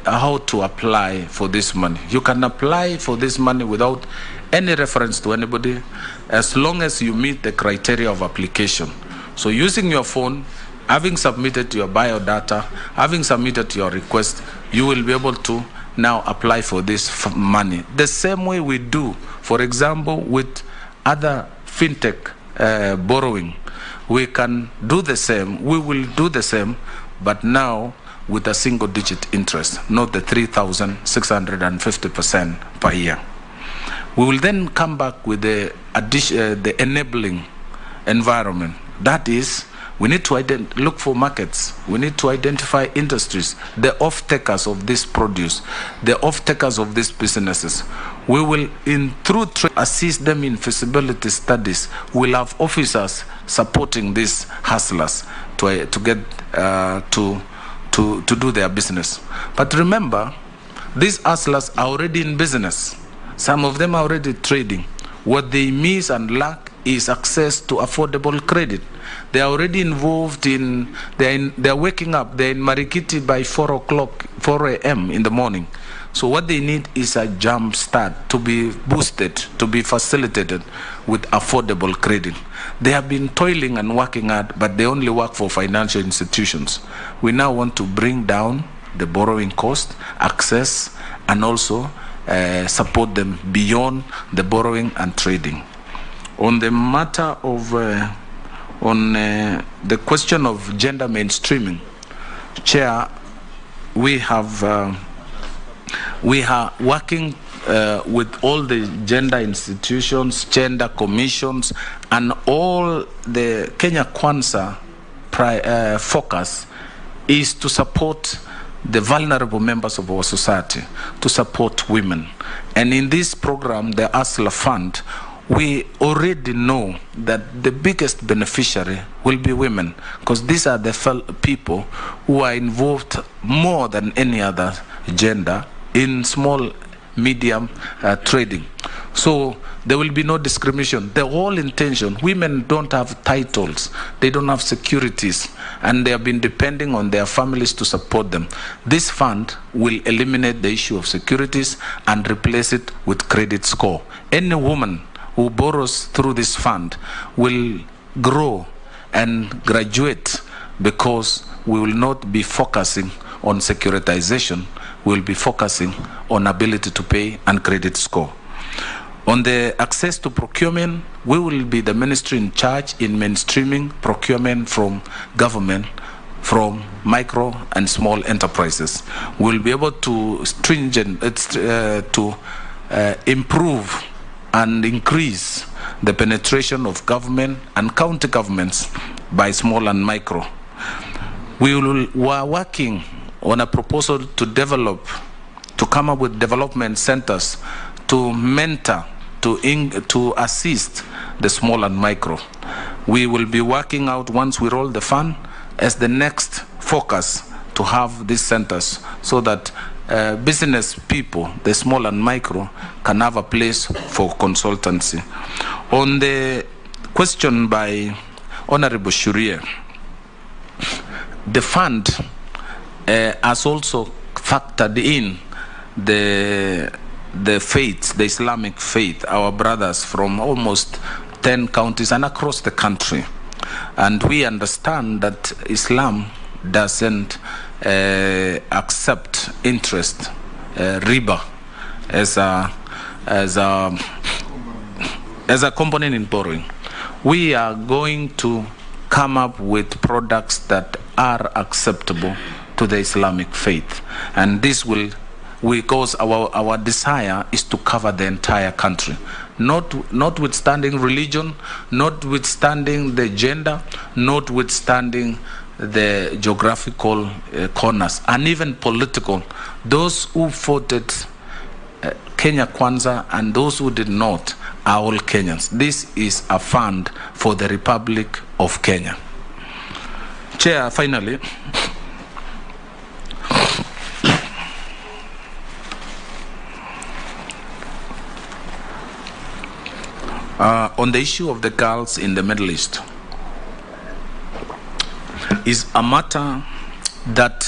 how to apply for this money. You can apply for this money without any reference to anybody, as long as you meet the criteria of application. So using your phone, having submitted your biodata, having submitted your request, you will be able to now apply for this money. The same way we do, for example, with other fintech borrowing. We can do the same, we will do the same, but now with a single-digit interest, not the 3,650% per year. We will then come back with the enabling environment. That is, we need to look for markets. We need to identify industries, the off-takers of this produce, the off-takers of these businesses. We will, through assist them in feasibility studies. We'll have officers supporting these hustlers to get to do their business. But remember, these hustlers are already in business. Some of them are already trading. What they miss and lack is access to affordable credit. They are already involved they're waking up, they're in Marikiti by 4 a.m. in the morning. So what they need is a jump start to be boosted, to be facilitated with affordable credit. They have been toiling and working hard, but they only work for financial institutions. We now want to bring down the borrowing cost, access, and also support them beyond the borrowing and trading. On the matter of the question of gender mainstreaming, Chair, we are working with all the gender institutions, gender commissions, and all the Kenya Kwanza focus is to support the vulnerable members of our society, to support women. And in this program, the ASLA Fund, we already know that the biggest beneficiary will be women, because these are the people who are involved more than any other gender in small, medium trading. So there will be no discrimination. The whole intention, women don't have titles, they don't have securities, and they have been depending on their families to support them. This fund will eliminate the issue of securities and replace it with credit score. Any woman who borrows through this fund will grow and graduate, because we will not be focusing on securitization, we will be focusing on ability to pay and credit score. On the access to procurement, we will be the ministry in charge in mainstreaming procurement from government, from micro and small enterprises. We will be able to improve and increase the penetration of government and county governments by small and micro. We are working on a proposal to come up with development centers to mentor, to assist the small and micro. We will be working out, once we roll the fund, as the next focus to have these centers, so that business people, the small and micro, can have a place for consultancy. On the question by Honorable Shuria, the fund has also factored in the faith, the Islamic faith, our brothers from almost 10 counties and across the country. And we understand that Islam doesn't accept interest, riba, as a component in borrowing. We are going to come up with products that are acceptable to the Islamic faith, and this will, because our desire is to cover the entire country, notwithstanding religion, notwithstanding the gender, notwithstanding the geographical corners, and even political. Those who voted Kenya Kwanza and those who did not are all Kenyans. This is a fund for the Republic of Kenya. Chair, finally, on the issue of the girls in the Middle East, is a matter that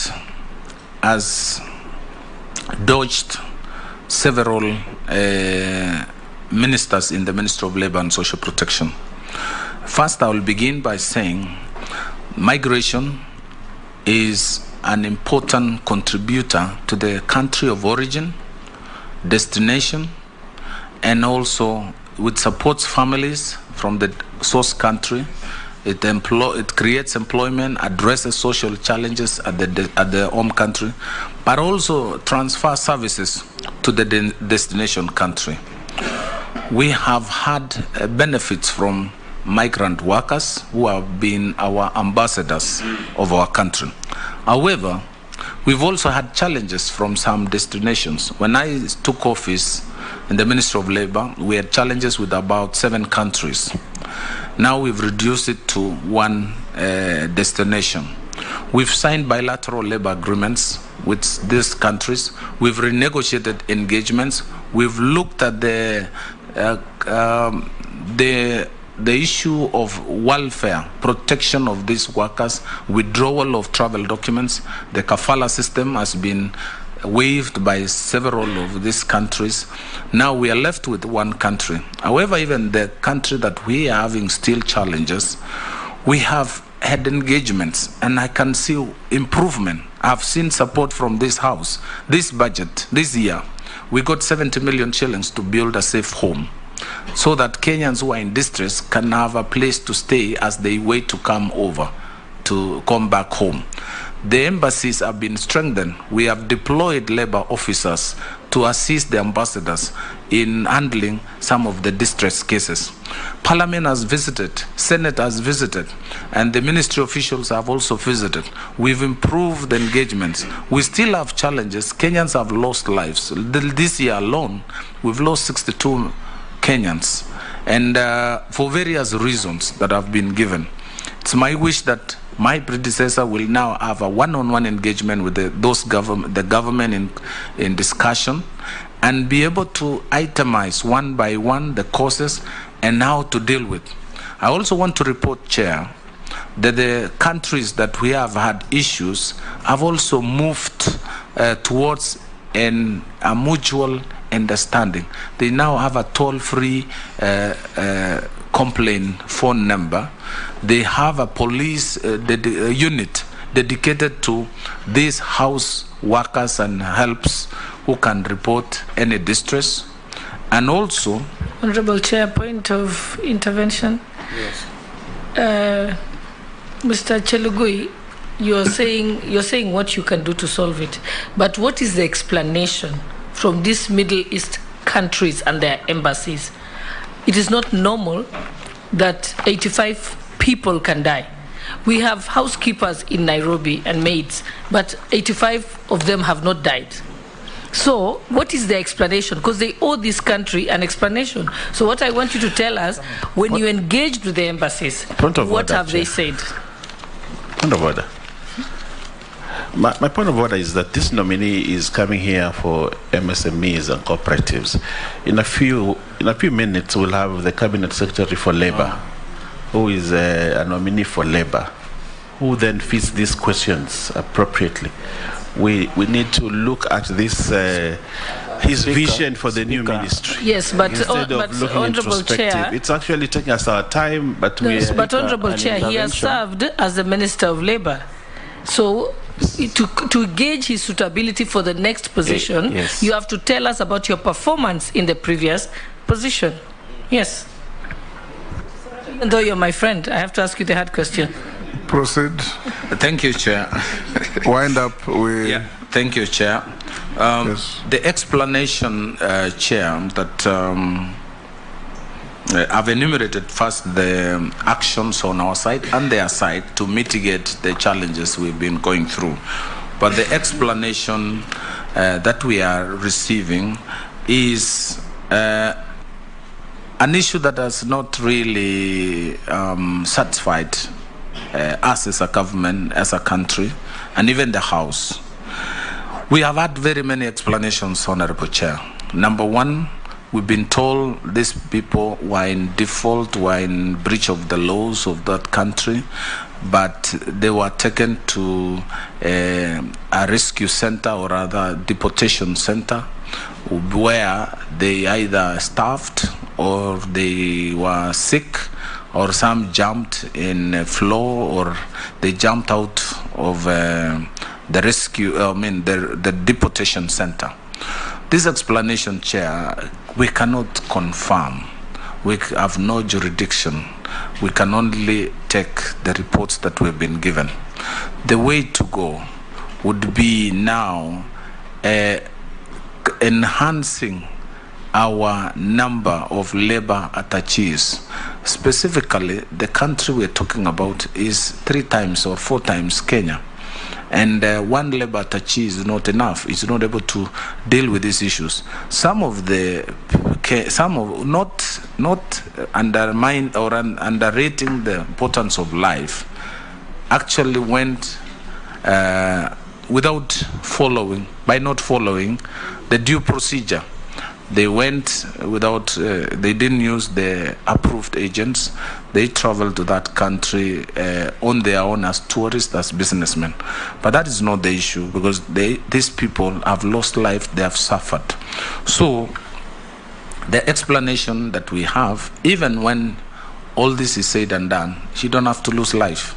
has dodged several ministers in the Ministry of Labor and Social Protection. First, I will begin by saying migration is an important contributor to the country of origin, destination, and also it supports families from the source country. It creates employment, addresses social challenges at the home country, but also transfer services to the destination country. We have had benefits from migrant workers who have been our ambassadors of our country. However, we've also had challenges from some destinations. When I took office in the Ministry of Labor, we had challenges with about 7 countries. Now we've reduced it to 1 destination. We've signed bilateral labor agreements with these countries. We've renegotiated engagements. We've looked at the issue of welfare, protection of these workers, withdrawal of travel documents. The kafala system has been waived by several of these countries. Now we are left with 1 country. However, even the country that we are having still challenges, we have had engagements, and I can see improvement. I've seen support from this house. This budget, this year, we got 70 million shillings to build a safe home, so that Kenyans who are in distress can have a place to stay as they wait to come back home. The embassies have been strengthened. We have deployed labor officers to assist the ambassadors in handling some of the distress cases. Parliament has visited, Senate has visited, and the ministry officials have also visited. We've improved the engagements. We still have challenges. Kenyans have lost lives. This year alone, we've lost 62 Kenyans, and for various reasons that have been given. It's my wish that my predecessor will now have a one-on-one engagement with the government in discussion, and be able to itemize one by one the causes and how to deal with. I also want to report, Chair, that the countries that we have had issues have also moved towards a mutual understanding. They now have a toll-free complaint phone number. They have a police unit dedicated to these house workers and helps who can report any distress. And also, Honorable Chair, point of intervention. Yes. Mr. Chelugui, you're saying what you can do to solve it, but what is the explanation from these Middle East countries and their embassies? It is not normal that 85 people can die. We have housekeepers in Nairobi and maids, but 85 of them have not died. So what is the explanation? Because they owe this country an explanation. So what I want you to tell us, when you engaged with the embassies, what have they said? Point of order. My point of order is that this nominee is coming here for MSMEs and cooperatives. In a few minutes, we'll have the Cabinet Secretary for Labor, who is a nominee for Labor, who then fits these questions appropriately. we need to look at this his vision for the new ministry. Yes, but instead of looking Honorable introspective, Chair, it's actually taking us our time. But yes, but Honorable Chair, he has served as the Minister of Labour, so to gauge his suitability for the next position, yes, you have to tell us about your performance in the previous position. Yes. Even though you're my friend, I have to ask you the hard question. Proceed. Thank you, Chair. Wind up with... Yeah, thank you, Chair. Yes. The explanation, Chair, that I've enumerated first the actions on our side and their side to mitigate the challenges we've been going through. But the explanation that we are receiving is an issue that has not really satisfied us as a government, as a country, and even the House. We have had very many explanations, Honorable Chair. Number one, we've been told these people were in default, were in breach of the laws of that country, but they were taken to a rescue center, or rather deportation center, where they either starved or they were sick, or some jumped in a floor, or they jumped out of the rescue, the deportation center. This explanation, Chair, we cannot confirm. We have no jurisdiction. We can only take the reports that we've been given. The way to go would be now enhancing our number of labor attaches. Specifically, the country we're talking about is 3 times or 4 times Kenya. And one labor attaché is not enough. It's not able to deal with these issues. Not undermine or underrating the importance of life, actually went by not following the due procedure. They went without, they didn't use the approved agents. They traveled to that country on their own as tourists, as businessmen. But that is not the issue, because these people have lost life, they have suffered. So the explanation that we have, even when all this is said and done, you don't have to lose life.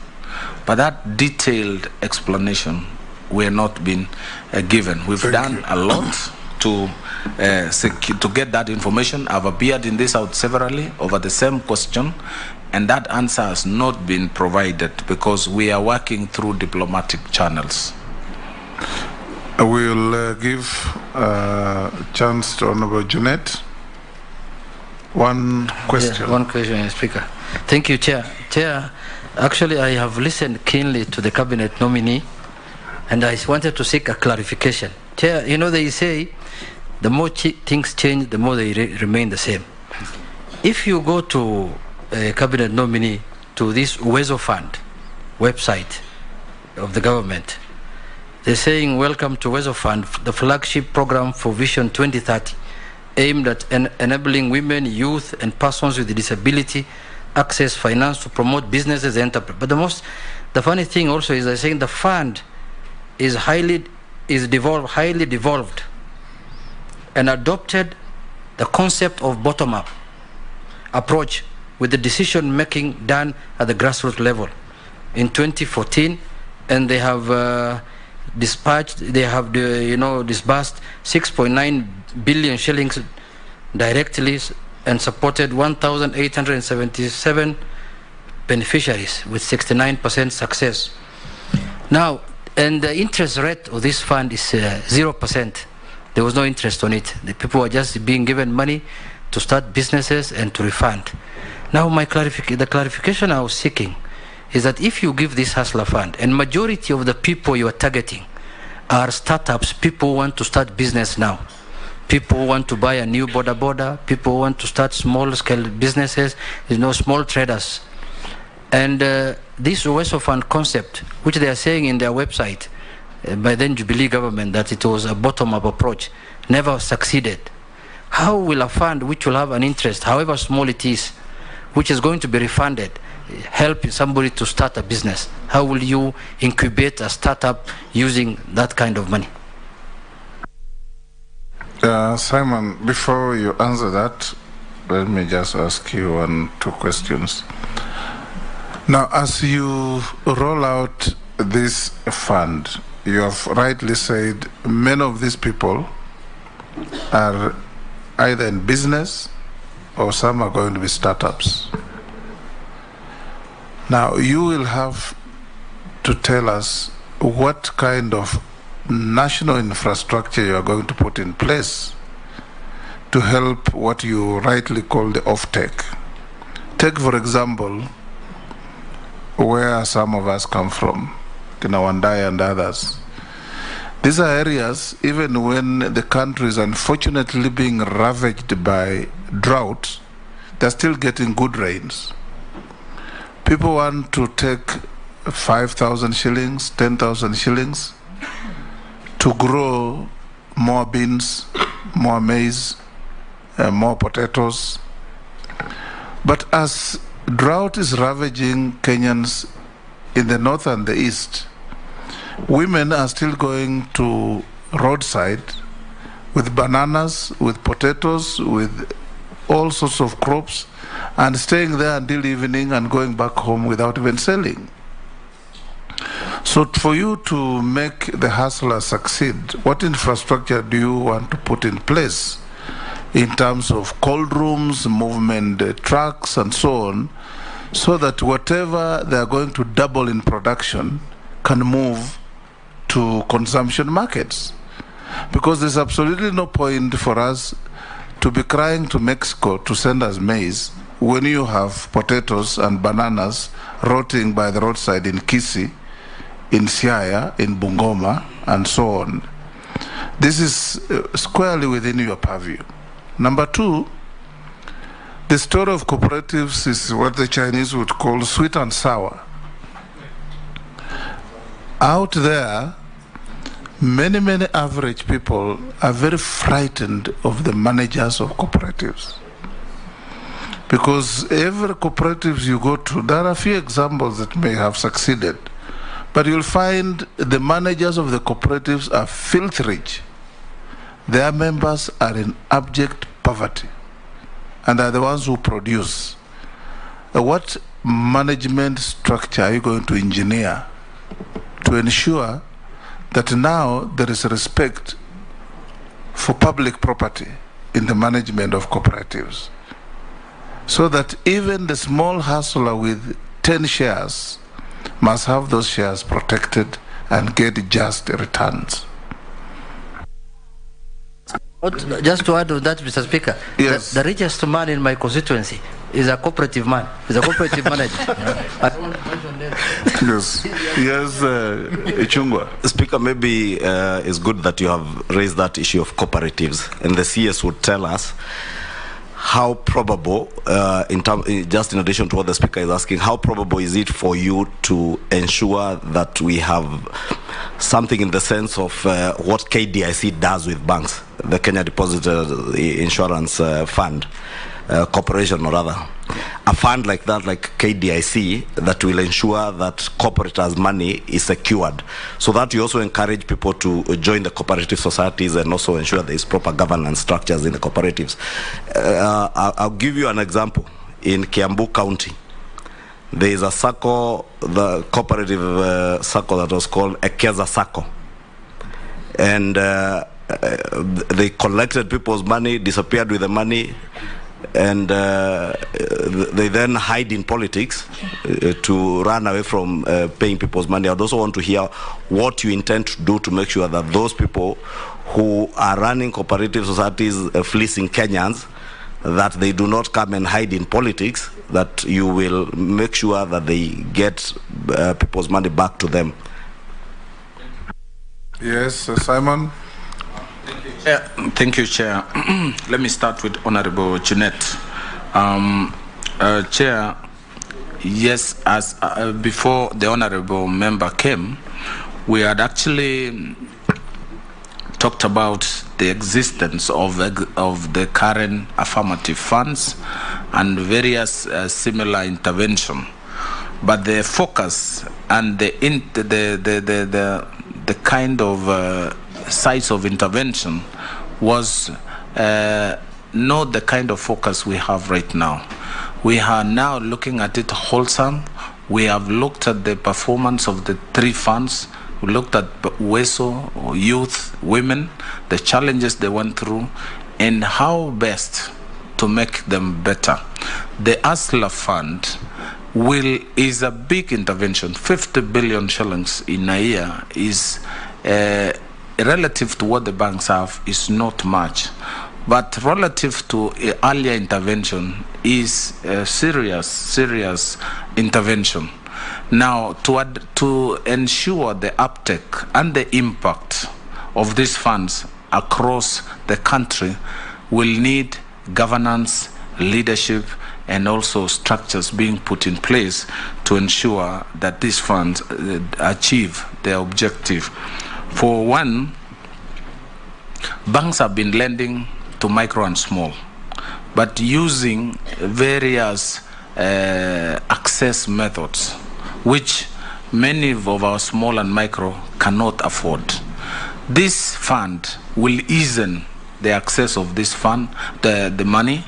But that detailed explanation we're not been given. We've done a lot to get that information. I've appeared in this House severally over the same question, and that answer has not been provided because we are working through diplomatic channels. I will give a chance to Honorable Junet. One question. Yeah, one question, Speaker. Thank you, Chair. Chair, actually I have listened keenly to the Cabinet nominee, and I wanted to seek a clarification. Chair, you know, they say the more things change, the more they remain the same. If you go to a Cabinet nominee to this Uwezo Fund website of the government, they're saying, welcome to Uwezo Fund, the flagship program for Vision 2030, aimed at enabling women, youth, and persons with disability access finance to promote businesses and enterprise. But the funny thing also is they're saying the fund is highly devolved, and adopted the concept of bottom-up approach with the decision-making done at the grassroots level in 2014, and they have disbursed 6.9 billion shillings directly and supported 1,877 beneficiaries with 69% success. Now, and the interest rate of this fund is 0%. There was no interest on it. The people were just being given money to start businesses and to refund. Now, the clarification I was seeking is that if you give this hustler fund, and majority of the people you are targeting are startups, people who want to start business now, people who want to buy a new border, people who want to start small-scale businesses, small traders. And this Uwezo Fund concept, which they are saying in their website, by then Jubilee government, that it was a bottom-up approach, never succeeded. How will a fund which will have an interest, however small it is, which is going to be refunded, help somebody to start a business? How will you incubate a startup using that kind of money? Simon, before you answer that, let me just ask you 2 questions. Now, as you roll out this fund, you have rightly said many of these people are either in business or some are going to be startups. Now, you will have to tell us what kind of national infrastructure you are going to put in place to help what you rightly call the off-take. Take, for example, where some of us come from, Kinawandai and others. These are areas, even when the country is unfortunately being ravaged by drought, they're still getting good rains. People want to take 5,000 shillings, 10,000 shillings to grow more beans, more maize, more potatoes. But as drought is ravaging Kenyans in the north and the east, women are still going to roadside with bananas, with potatoes, with all sorts of crops, and staying there until evening and going back home without even selling. So for you to make the hustler succeed, what infrastructure do you want to put in place in terms of cold rooms, movement trucks, and so on, so that whatever they are going to double in production can move to consumption markets? Because there's absolutely no point for us to be crying to Mexico to send us maize when you have potatoes and bananas rotting by the roadside in Kisii, in Siaya, in Bungoma, and so on. This is squarely within your purview. Number 2, the story of cooperatives is what the Chinese would call sweet and sour. Out there, many average people are very frightened of the managers of cooperatives. Because every cooperatives you go to, there are a few examples that may have succeeded, but you'll find the managers of the cooperatives are filth rich. Their members are in abject poverty, and are the ones who produce. What management structure are you going to engineer to ensure that now there is respect for public property in the management of cooperatives, so that even the small hustler with 10 shares must have those shares protected and get just returns? Just to add to that, Mr. Speaker, yes. The richest man in my constituency is a cooperative man, is a cooperative manager. Yes, Ichungwa. Speaker, maybe it's good that you have raised that issue of cooperatives, and the CS would tell us how probable, just in addition to what the Speaker is asking, how probable is it for you to ensure that we have something in the sense of what KDIC does with banks, the Kenya Depository Insurance Fund, corporation or rather, a fund like that, like KDIC, that will ensure that cooperators' money is secured, so that you also encourage people to join the cooperative societies and also ensure there is proper governance structures in the cooperatives. I'll give you an example. In Kiambu County, there is a SACCO, the cooperative SACCO that was called Ekeza SACCO, and they collected people's money, disappeared with the money, and they then hide in politics to run away from paying people's money. I'd also want to hear what you intend to do to make sure that those people who are running cooperative societies fleecing Kenyans, that they do not come and hide in politics, that you will make sure that they get people's money back to them. Yes, Simon. Thank you, Chair. Let me start with Honorable Jeanette. Chair, yes, as before the Honorable member came, we had actually talked about the existence of the current affirmative funds and various similar intervention but the focus and the kind of size of intervention was not the kind of focus we have right now. We are now looking at it wholesome. We have looked at the performance of the 3 funds. We looked at WESO, youth, women, the challenges they went through, and how best to make them better. The ASLA fund is a big intervention. 50 billion shillings in a year is relative to what the banks have is not much, but relative to earlier intervention is a serious intervention. Now, to ensure the uptake and the impact of these funds across the country, will need governance, leadership, and also structures being put in place to ensure that these funds achieve their objective. For one, banks have been lending to micro and small, but using various access methods, which many of our small and micro cannot afford. This fund will ease the access of this fund, the money,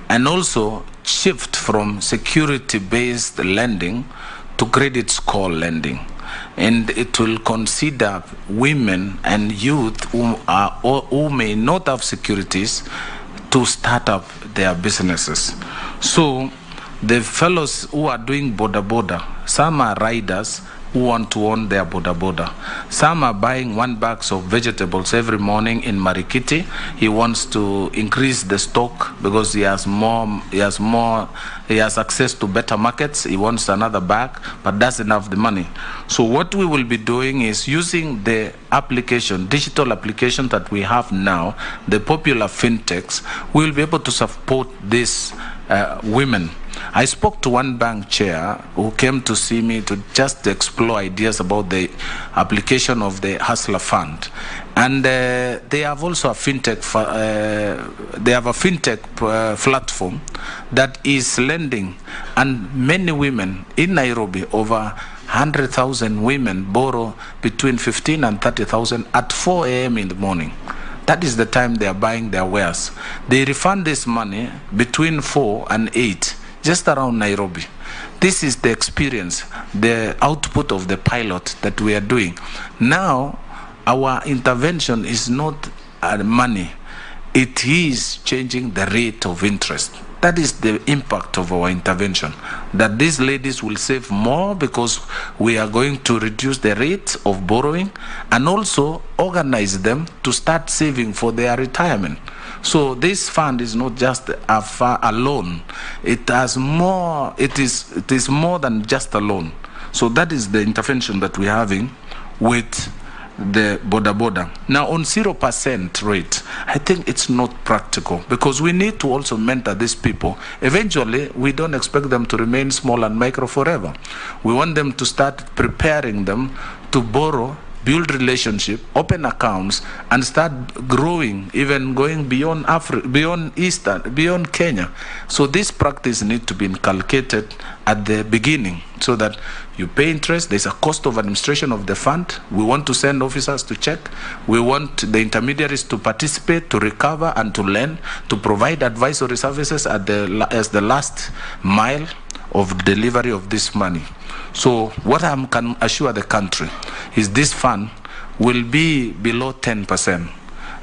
and also shift from security-based lending to credit score lending. And it will consider women and youth who may not have securities to start up their businesses. So the fellows who are doing border, some are riders who want to own their border. Some are buying 1 bag of vegetables every morning in Marikiti. He wants to increase the stock because he has access to better markets. He wants another bag, but doesn't have the money. So what we will be doing is using the digital application that we have now, the popular fintechs, we will be able to support these women. I spoke to one bank chair who came to see me to just explore ideas about the application of the Hustler Fund, and they have also a fintech. They have a fintech platform that is lending, and many women in Nairobi, over 100,000 women borrow between 15 and 30,000 at 4 a.m. in the morning. That is the time they are buying their wares. They refund this money between 4 and 8. Just around Nairobi. This is the experience, the output of the pilot that we are doing. Now, our intervention is not money. It is changing the rate of interest. That is the impact of our intervention. That these ladies will save more because we are going to reduce the rate of borrowing and also organize them to start saving for their retirement. So this fund is not just a loan. It has more. It is more than just a loan. So that is the intervention that we're having with the border. Now on 0% rate, I think it's not practical because we need to also mentor these people. Eventually, we don't expect them to remain small and micro forever. We want them to start preparing them to borrow, build relationship, open accounts, and start growing, even going beyond Africa, beyond Eastern, beyond Kenya. So this practice needs to be inculcated at the beginning so that you pay interest. There's a cost of administration of the fund. We want to send officers to check. We want the intermediaries to participate, to recover, and to lend, to provide advisory services as the last mile of delivery of this money. So what I can assure the country is this fund will be below 10%.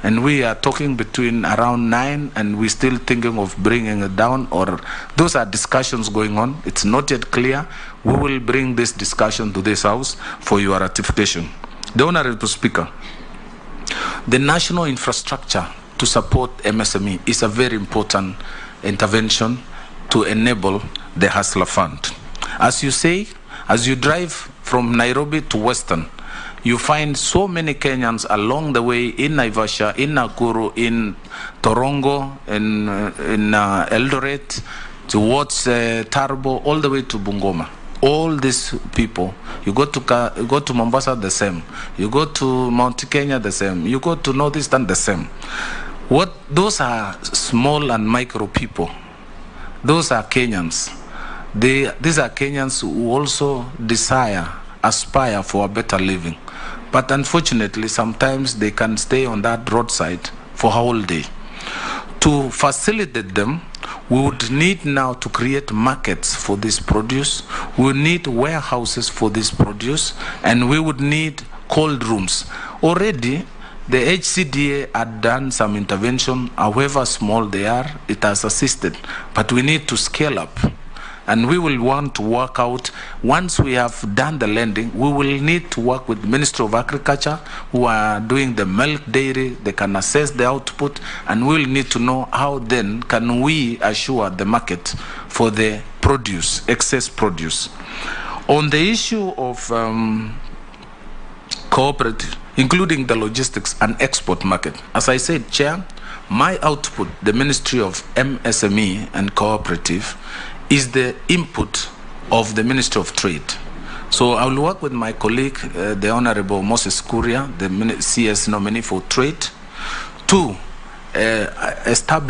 And we are talking between around 9, and we're still thinking of bringing it down, or those are discussions going on. It's not yet clear. We will bring this discussion to this House for your ratification. The Honorable Speaker, the national infrastructure to support MSME is a very important intervention to enable the Hustler Fund. As you say, as you drive from Nairobi to Western, you find so many Kenyans along the way in Naivasha, in Nakuru, in Torongo, in Eldoret, towards Tarbo, all the way to Bungoma. All these people, you go to Mombasa, the same. You go to Mount Kenya, the same. You go to Northeastern, the same. Those are small and micro people. Those are Kenyans. These are Kenyans who also aspire for a better living. But unfortunately, sometimes they can stay on that roadside for a whole day. To facilitate them, we would need now to create markets for this produce. We would need warehouses for this produce, and we would need cold rooms. Already, the HCDA had done some intervention, however small they are, it has assisted. But we need to scale up. And we will want to work out, once we have done the lending, we will need to work with the Ministry of Agriculture, who are doing the milk dairy, they can assess the output, and we will need to know how then can we assure the market for the produce, excess produce. On the issue of cooperative, including the logistics and export market, as I said, Chair, my output, the Ministry of MSME and Cooperative, is the input of the Ministry of Trade. So I will work with my colleague, the Honorable Moses Kuria, the CS nominee for Trade, to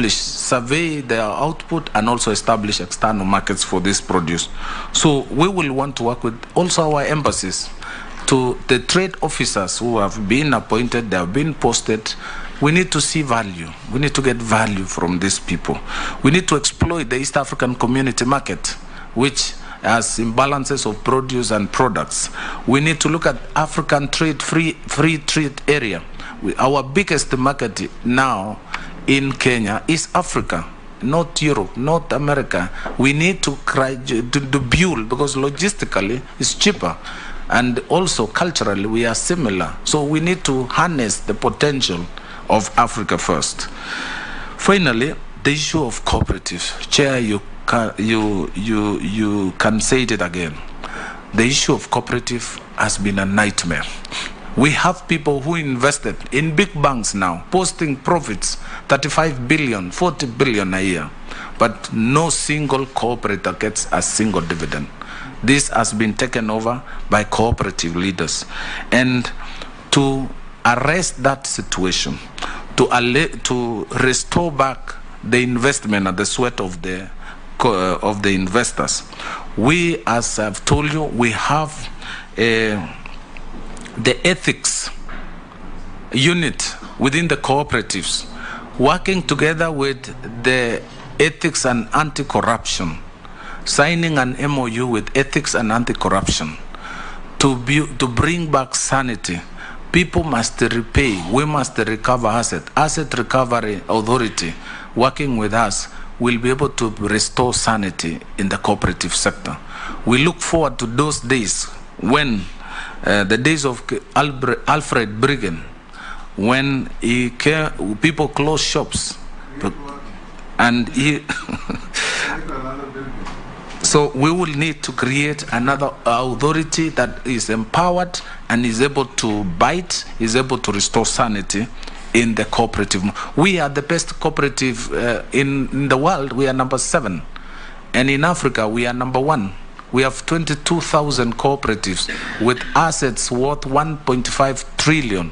survey their output and also establish external markets for this produce. So we will want to work with also our embassies, to the trade officers who have been appointed, they have been posted. We need to see value. We need to get value from these people. We need to exploit the East African community market, which has imbalances of produce and products. We need to look at African free trade area. Our biggest market now in Kenya is Africa, not Europe, not America. We need to build, because logistically it's cheaper. And also culturally we are similar. So we need to harness the potential of Africa first. Finally, the issue of cooperatives. Chair, you can say it again. The issue of cooperative has been a nightmare. We have people who invested in big banks now, posting profits, 35 billion, 40 billion a year, but no single cooperator gets a single dividend. This has been taken over by cooperative leaders. And to arrest that situation, to restore back the investment and the sweat of the investors, we, as I've told you, we have the ethics unit within the cooperatives, working together with the ethics and anti-corruption, signing an MOU with ethics and anti-corruption to bring back sanity. People must repay, we must recover asset. Asset Recovery Authority, working with us, will be able to restore sanity in the cooperative sector. We look forward to those days when, the days of Alfred Briggen, when people closed shops, and he... So we will need to create another authority that is empowered and is able to bite, is able to restore sanity in the cooperative. We are the best cooperative in the world. We are number 7. And in Africa, we are number 1. We have 22,000 cooperatives with assets worth 1.5 trillion,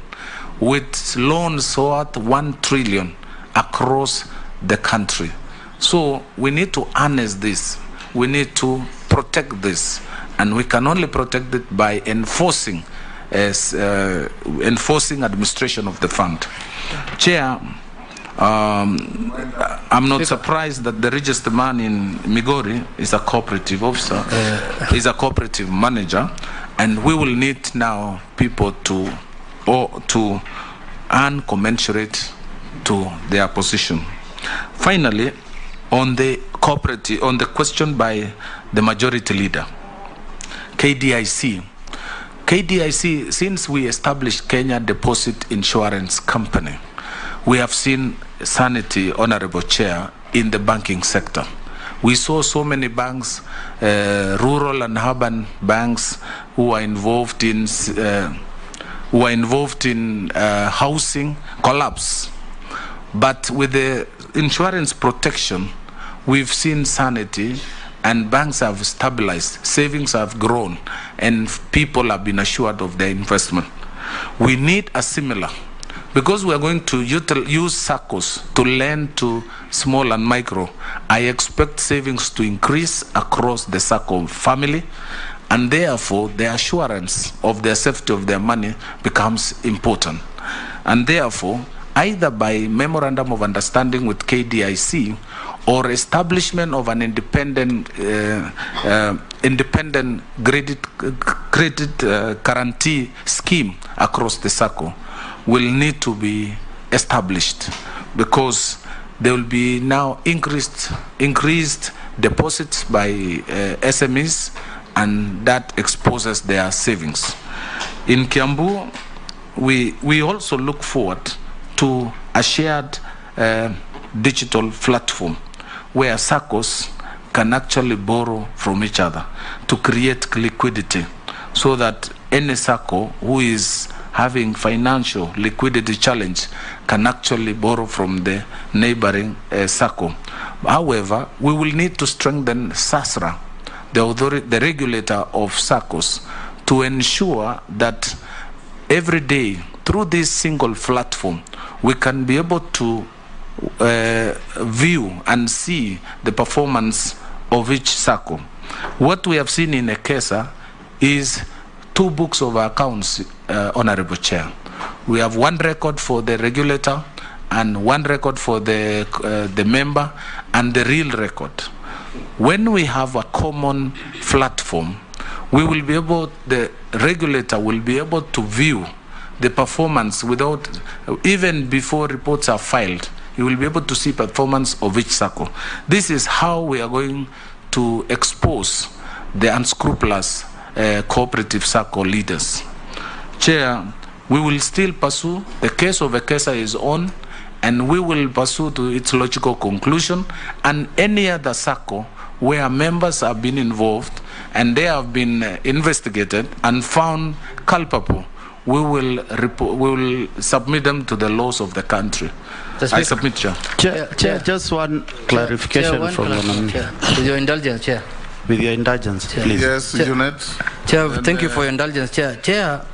with loans worth 1 trillion across the country. So we need to harness this. We need to protect this, and we can only protect it by enforcing administration of the fund. Chair, I'm not surprised that the richest man in Migori is a cooperative officer, is a cooperative manager, and we will need now people to earn commensurate to their position. Finally, on the cooperative, on the question by the majority leader, KDIC, since we established Kenya Deposit Insurance Company, we have seen sanity, Honorable Chair, in the banking sector. We saw so many banks, rural and urban banks, who are involved in housing collapse. But with the insurance protection, we've seen sanity, and banks have stabilized, savings have grown, and people have been assured of their investment. We need a similar Because we are going to use SACCOs to lend to small and micro, I expect savings to increase across the SACCO family, and therefore the assurance of the safety of their money becomes important. And therefore, either by memorandum of understanding with KDIC or establishment of an independent credit guarantee scheme across the SACCO will need to be established, because there will be now increased deposits by SMEs, and that exposes their savings. In Kiambu, we also look forward to a shared digital platform where SACCOs can actually borrow from each other to create liquidity, so that any SACCO who is having financial liquidity challenge can actually borrow from the neighboring SACCO. However, we will need to strengthen SASRA, the regulator of SACCOs, to ensure that every day through this single platform we can be able to view and see the performance of each SACCO. What we have seen in EKESA is 2 books of accounts, Honorable Chair. We have 1 record for the regulator and 1 record for the member, and the real record. When we have a common platform, we will be able, the regulator will be able to view the performance without, even before reports are filed, you will be able to see performance of each SACCO. This is how we are going to expose the unscrupulous cooperative SACCO leaders. Chair, we will still pursue. The case of EKESA is on, and we will pursue to its logical conclusion, and any other SACCO where members have been involved and they have been investigated and found culpable, we will submit them to the laws of the country. I submit, Chair. Chair, just one clarification from Chair. With your indulgence, Chair. With your indulgence, please. Yes, Junet. Chair, thank you for your indulgence, Chair. Chair,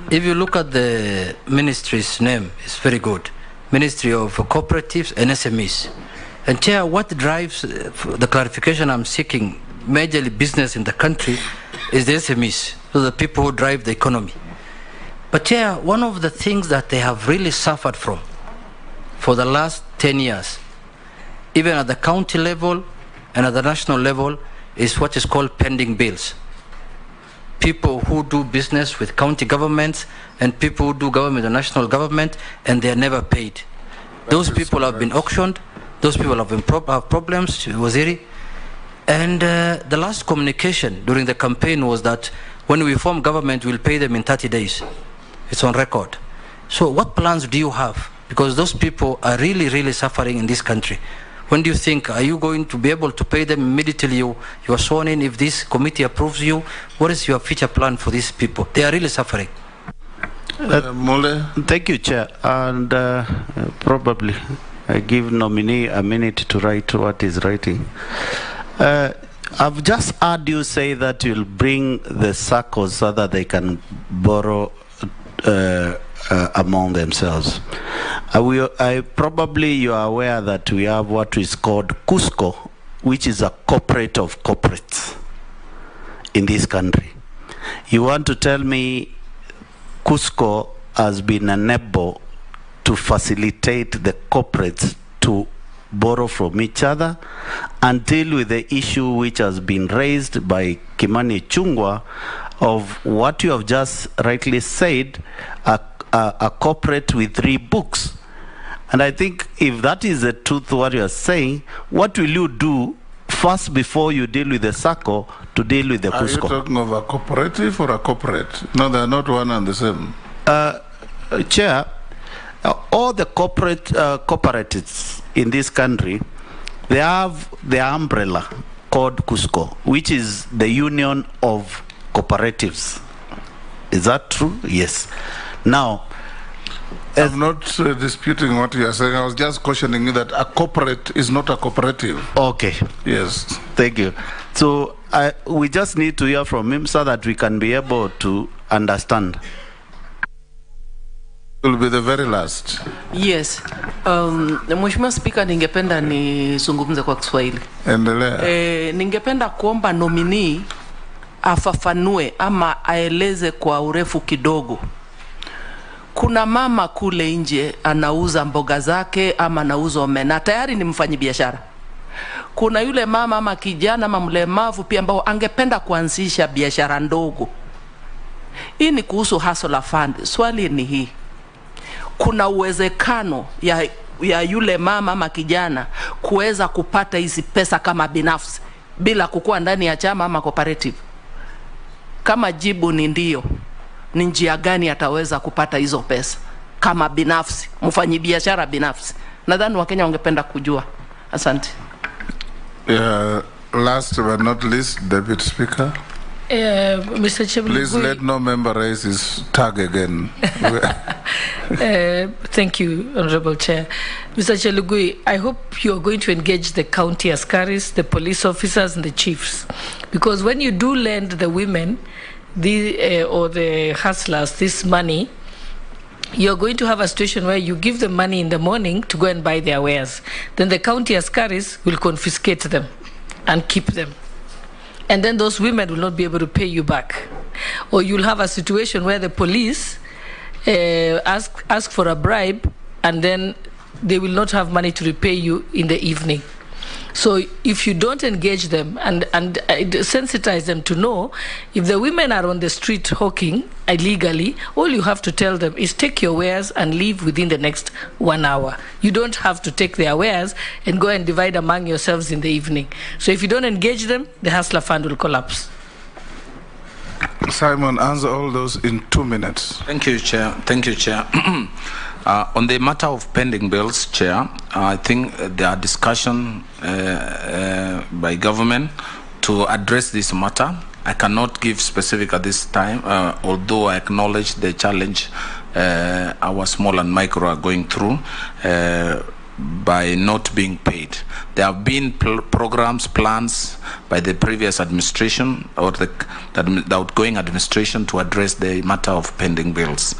if you look at the ministry's name, it's very good. Ministry of Cooperatives and SMEs. And Chair, what drives the clarification I'm seeking, majorly business in the country, is the SMEs, so the people who drive the economy. But Chair, one of the things that they have really suffered from for the last 10 years, even at the county level and at the national level, is what is called pending bills. People who do business with county governments and people who do government and national government, and they are never paid. Those people have been auctioned. Those people have problems, Waziri. And the last communication during the campaign was that when we form government, we'll pay them in 30 days. It's on record. So what plans do you have? Because those people are really, really suffering in this country. When do you think, are you going to be able to pay them immediately you are sworn in if this committee approves you? What is your future plan for these people? They are really suffering. Thank you, Chair. And probably I give nominee a minute to write what he's writing. I've just heard you say that you'll bring the SACCOs so that they can borrow among themselves. Probably you are aware that we have what is called Cusco, which is a corporate of corporates in this country. You want to tell me Cusco has been unable to facilitate the corporates to borrow from each other and deal with the issue which has been raised by Kimani Chungwa of what you have just rightly said, a corporate with 3 books. And I think if that is the truth what you are saying, what will you do first before you deal with the SACCO to deal with the Cusco? Are you talking of a cooperative or a corporate? No, they are not one and the same. Chair, all the cooperatives in this country, they have the umbrella called Cusco, which is the union of cooperatives. Is that true? Yes. Now, I'm not disputing what you are saying. I was just cautioning you that a corporate is not a cooperative. Okay. Yes. Thank you. So we just need to hear from him so that we can be able to understand. Will be the very last. Yes. Mheshimiwa Spika, ningependa nizungumze kwa Kiswahili. Endelea. Ningependa kuomba nominee afafanue ama aeleze kwa urefu kidogo. Kuna mama kule nje anauza mboga zake ama anauza omena, tayari ni mfanyabiashara. Kuna yule mama ama kijana ama mlemavu pia ambao angependa kuanzisha biashara ndogo. Hii ni kuhusu hustler fund. Swali ni hii: kuna uwezekano ya yule mama ama kijana kuweza kupata hizi pesa kama binafsi bila kukua ndani ya chama ama cooperative? Kama jibu ni ndio, ni njia gani ataweza kupata hizo pesa kama binafsi, mfanyabiashara binafsi? Nadhani Wakenya wangependa kujua. Asante. Last but not least, Deputy Speaker. Mr. Chelugui. Please let no member raise his tag again. Thank you, Honorable Chair. Mr. Chelugui, I hope you are going to engage the county askaris, the police officers, and the chiefs, because when you do lend the women or the hustlers this money, you're going to have a situation where you give them money in the morning to go and buy their wares. Then the county askaris will confiscate them and keep them. And then those women will not be able to pay you back. Or you'll have a situation where the police ask for a bribe, and then they will not have money to repay you in the evening. So if you don't engage them and sensitize them to know, if the women are on the street hawking illegally, all you have to tell them is take your wares and leave within the next 1 hour. You don't have to take their wares and go and divide among yourselves in the evening. So if you don't engage them, the hustler fund will collapse. Simon, answer all those in 2 minutes. Thank you, Chair. Thank you, Chair. On the matter of pending bills, Chair, I think there are discussion by government to address this matter. I cannot give specific at this time, although I acknowledge the challenge our small and micro are going through by not being paid. There have been programs, plans by the previous administration or the outgoing administration to address the matter of pending bills.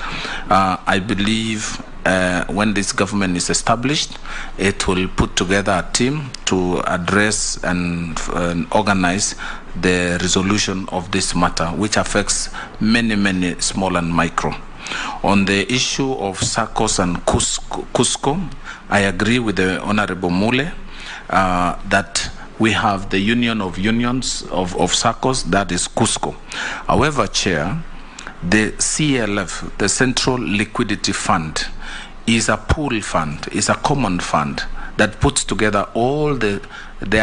I believe when this government is established, it will put together a team to address and organize the resolution of this matter, which affects many small and micro. On the issue of SACCOS and Cusco, I agree with the Honorable Mule that we have the Union of Unions of SACCOS, that is Cusco. However, Chair, the CLF, the Central Liquidity Fund, is a pool fund, is a common fund that puts together all there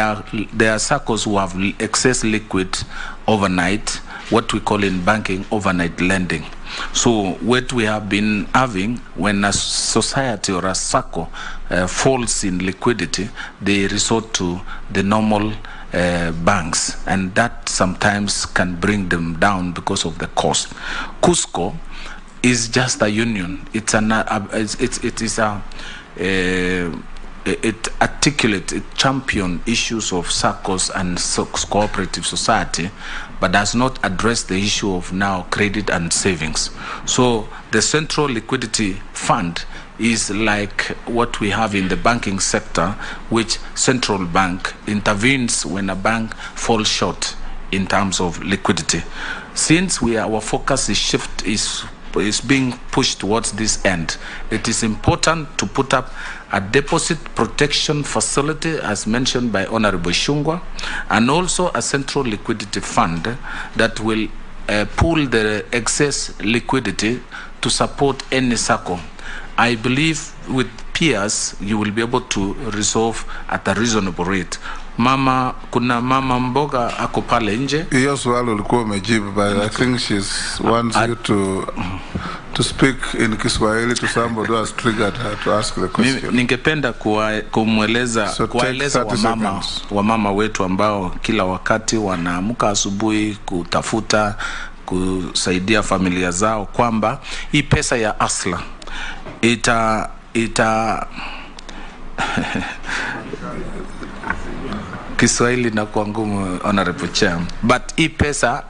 are SACCOs who have excess liquid overnight, what we call in banking overnight lending. So what we have been having, when a society or a SACCO falls in liquidity, they resort to the normal banks, and that sometimes can bring them down because of the cost. Cusco is just a union. It articulates, it champions issues of SACCOs and cooperative society, but does not address the issue of now credit and savings. So the Central Liquidity Fund is like what we have in the banking sector, which central bank intervenes when a bank falls short in terms of liquidity. Since our focus is being pushed towards this end, it is important to put up a deposit protection facility, as mentioned by Honorable Shungwa, and also a central liquidity fund that will pool the excess liquidity to support any SACCO. I believe with peers, you will be able to resolve at a reasonable rate. Kuna mama mboga ako pale nje. Hiyo swali ulikuwa umejibu, but I think she wants you to speak in Kiswahili to somebody who has triggered her to ask the question. Ningependa kuwaeleza wamama wetu ambao kila wakati wanaamka asubuhi kutafuta kusaidia familia zao kwamba hii pesa ya asla Kiswahili na kwa ngumu, Honorable Chair, but hii pesa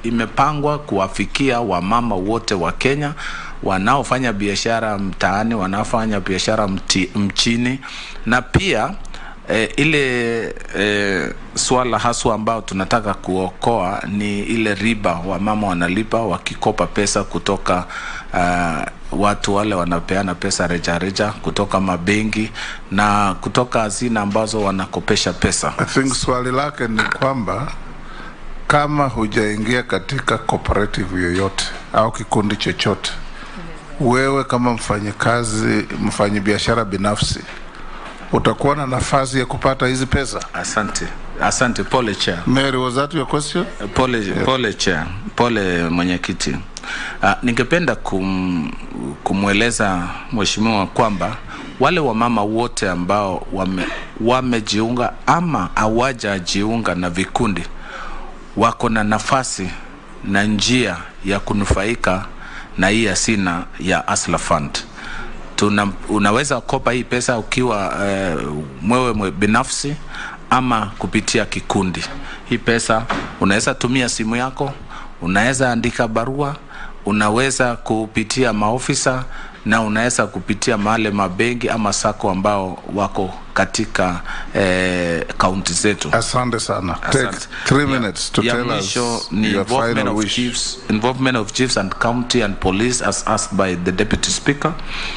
imepangwa kuwafikia wamama wote wa Kenya wanaofanya biashara mtaani, wanaofanya biashara mchini, na pia ile swala haswa ambao tunataka kuokoa ni ile riba wamama wanalipa wakikopa pesa kutoka watu wale wanapeana pesa reja kutoka mabenki na kutoka hazina ambazo wanakopesha pesa. I think swali lake ni kwamba kama hujaingia katika cooperative yoyote au kikundi chochote, wewe kama mfanyabiashara binafsi utakuwa na nafasi ya kupata hizi pesa? Asante, pole chair. Mary, was that your question? Pole chair, pole mwenyekiti. Ningependa kumweleza mheshimiwa kwamba wale wamama wote ambao wamejiunga ama hawajajiunga na vikundi wako na nafasi na njia ya kunufaika na hii hazina ya Hustler Fund. Unaweza kopa hii pesa ukiwa mwewe binafsi ama kupitia kikundi. Hii pesa unaweza tumia simu yako, unaweza andika barua, unaweza kupitia maofisa, na unaweza kupitia mahali mabenki ama sako ambao wako katika kaunti zetu. Asante sana. Take 3 minutes to tell us your final wish. Involvement of chiefs and county and police as asked by the Deputy Speaker.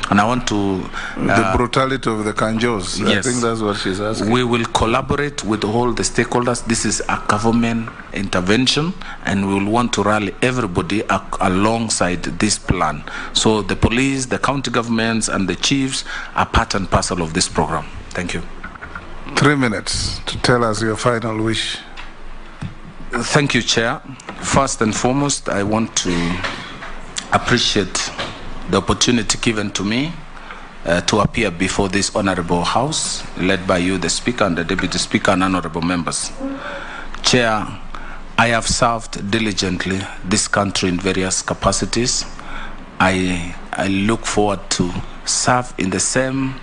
And I want to... the brutality of the Kanjos. Yes. I think that's what she's asking. We will collaborate with all the stakeholders. This is a government intervention, and we will want to rally everybody alongside this plan. So the police, the county governments, and the chiefs are part and parcel of this program. Thank you. 3 minutes to tell us your final wish. Thank you, Chair. First and foremost, I want to appreciate the opportunity given to me to appear before this honorable house, led by you, the Speaker, and the Deputy Speaker, and honorable members. Chair, I have served diligently this country in various capacities. I look forward to serve in the same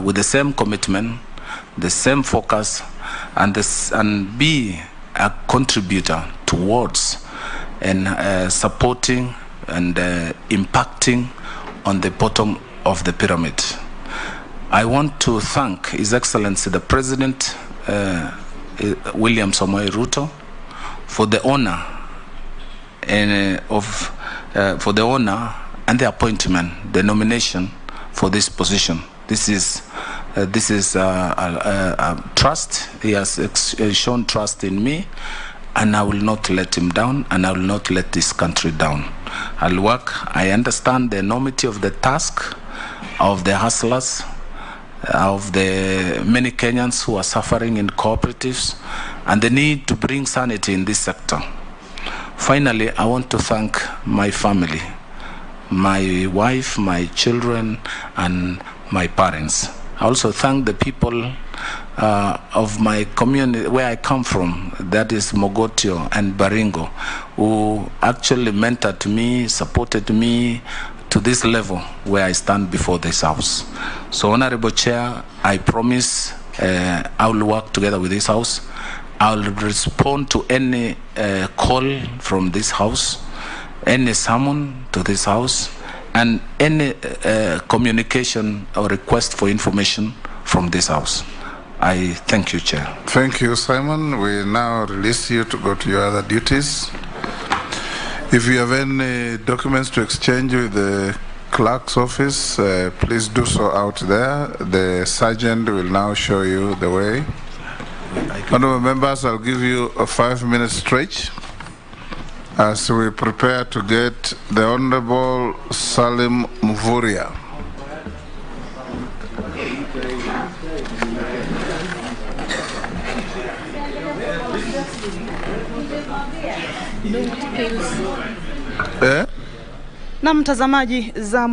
with the same commitment, the same focus, and be a contributor towards and supporting and impacting on the bottom of the pyramid. I want to thank His Excellency the President William Samoei Ruto for the honor and the appointment, the nomination for this position. This is a trust. He has shown trust in me, and I will not let him down, and I will not let this country down. I'll work. I understand the enormity of the task of the hustlers, of the many Kenyans who are suffering in cooperatives, and the need to bring sanity in this sector. Finally, I want to thank my family, my wife, my children, and my parents. I also thank the people of my community where I come from, that is Mogotio and Baringo, who actually mentored me, supported me to this level where I stand before this house. So, Honorable Chair, I promise I will work together with this house. I will respond to any call from this house, any summon to this house, and any communication or request for information from this house. I thank you, Chair. Thank you, Simon. We now release you to go to your other duties. If you have any documents to exchange with the clerk's office, please do so out there. The sergeant will now show you the way. Honorable members, I'll give you a 5-minute stretch as we prepare to get the Honorable Salim Mvuria. Na mtazamaji za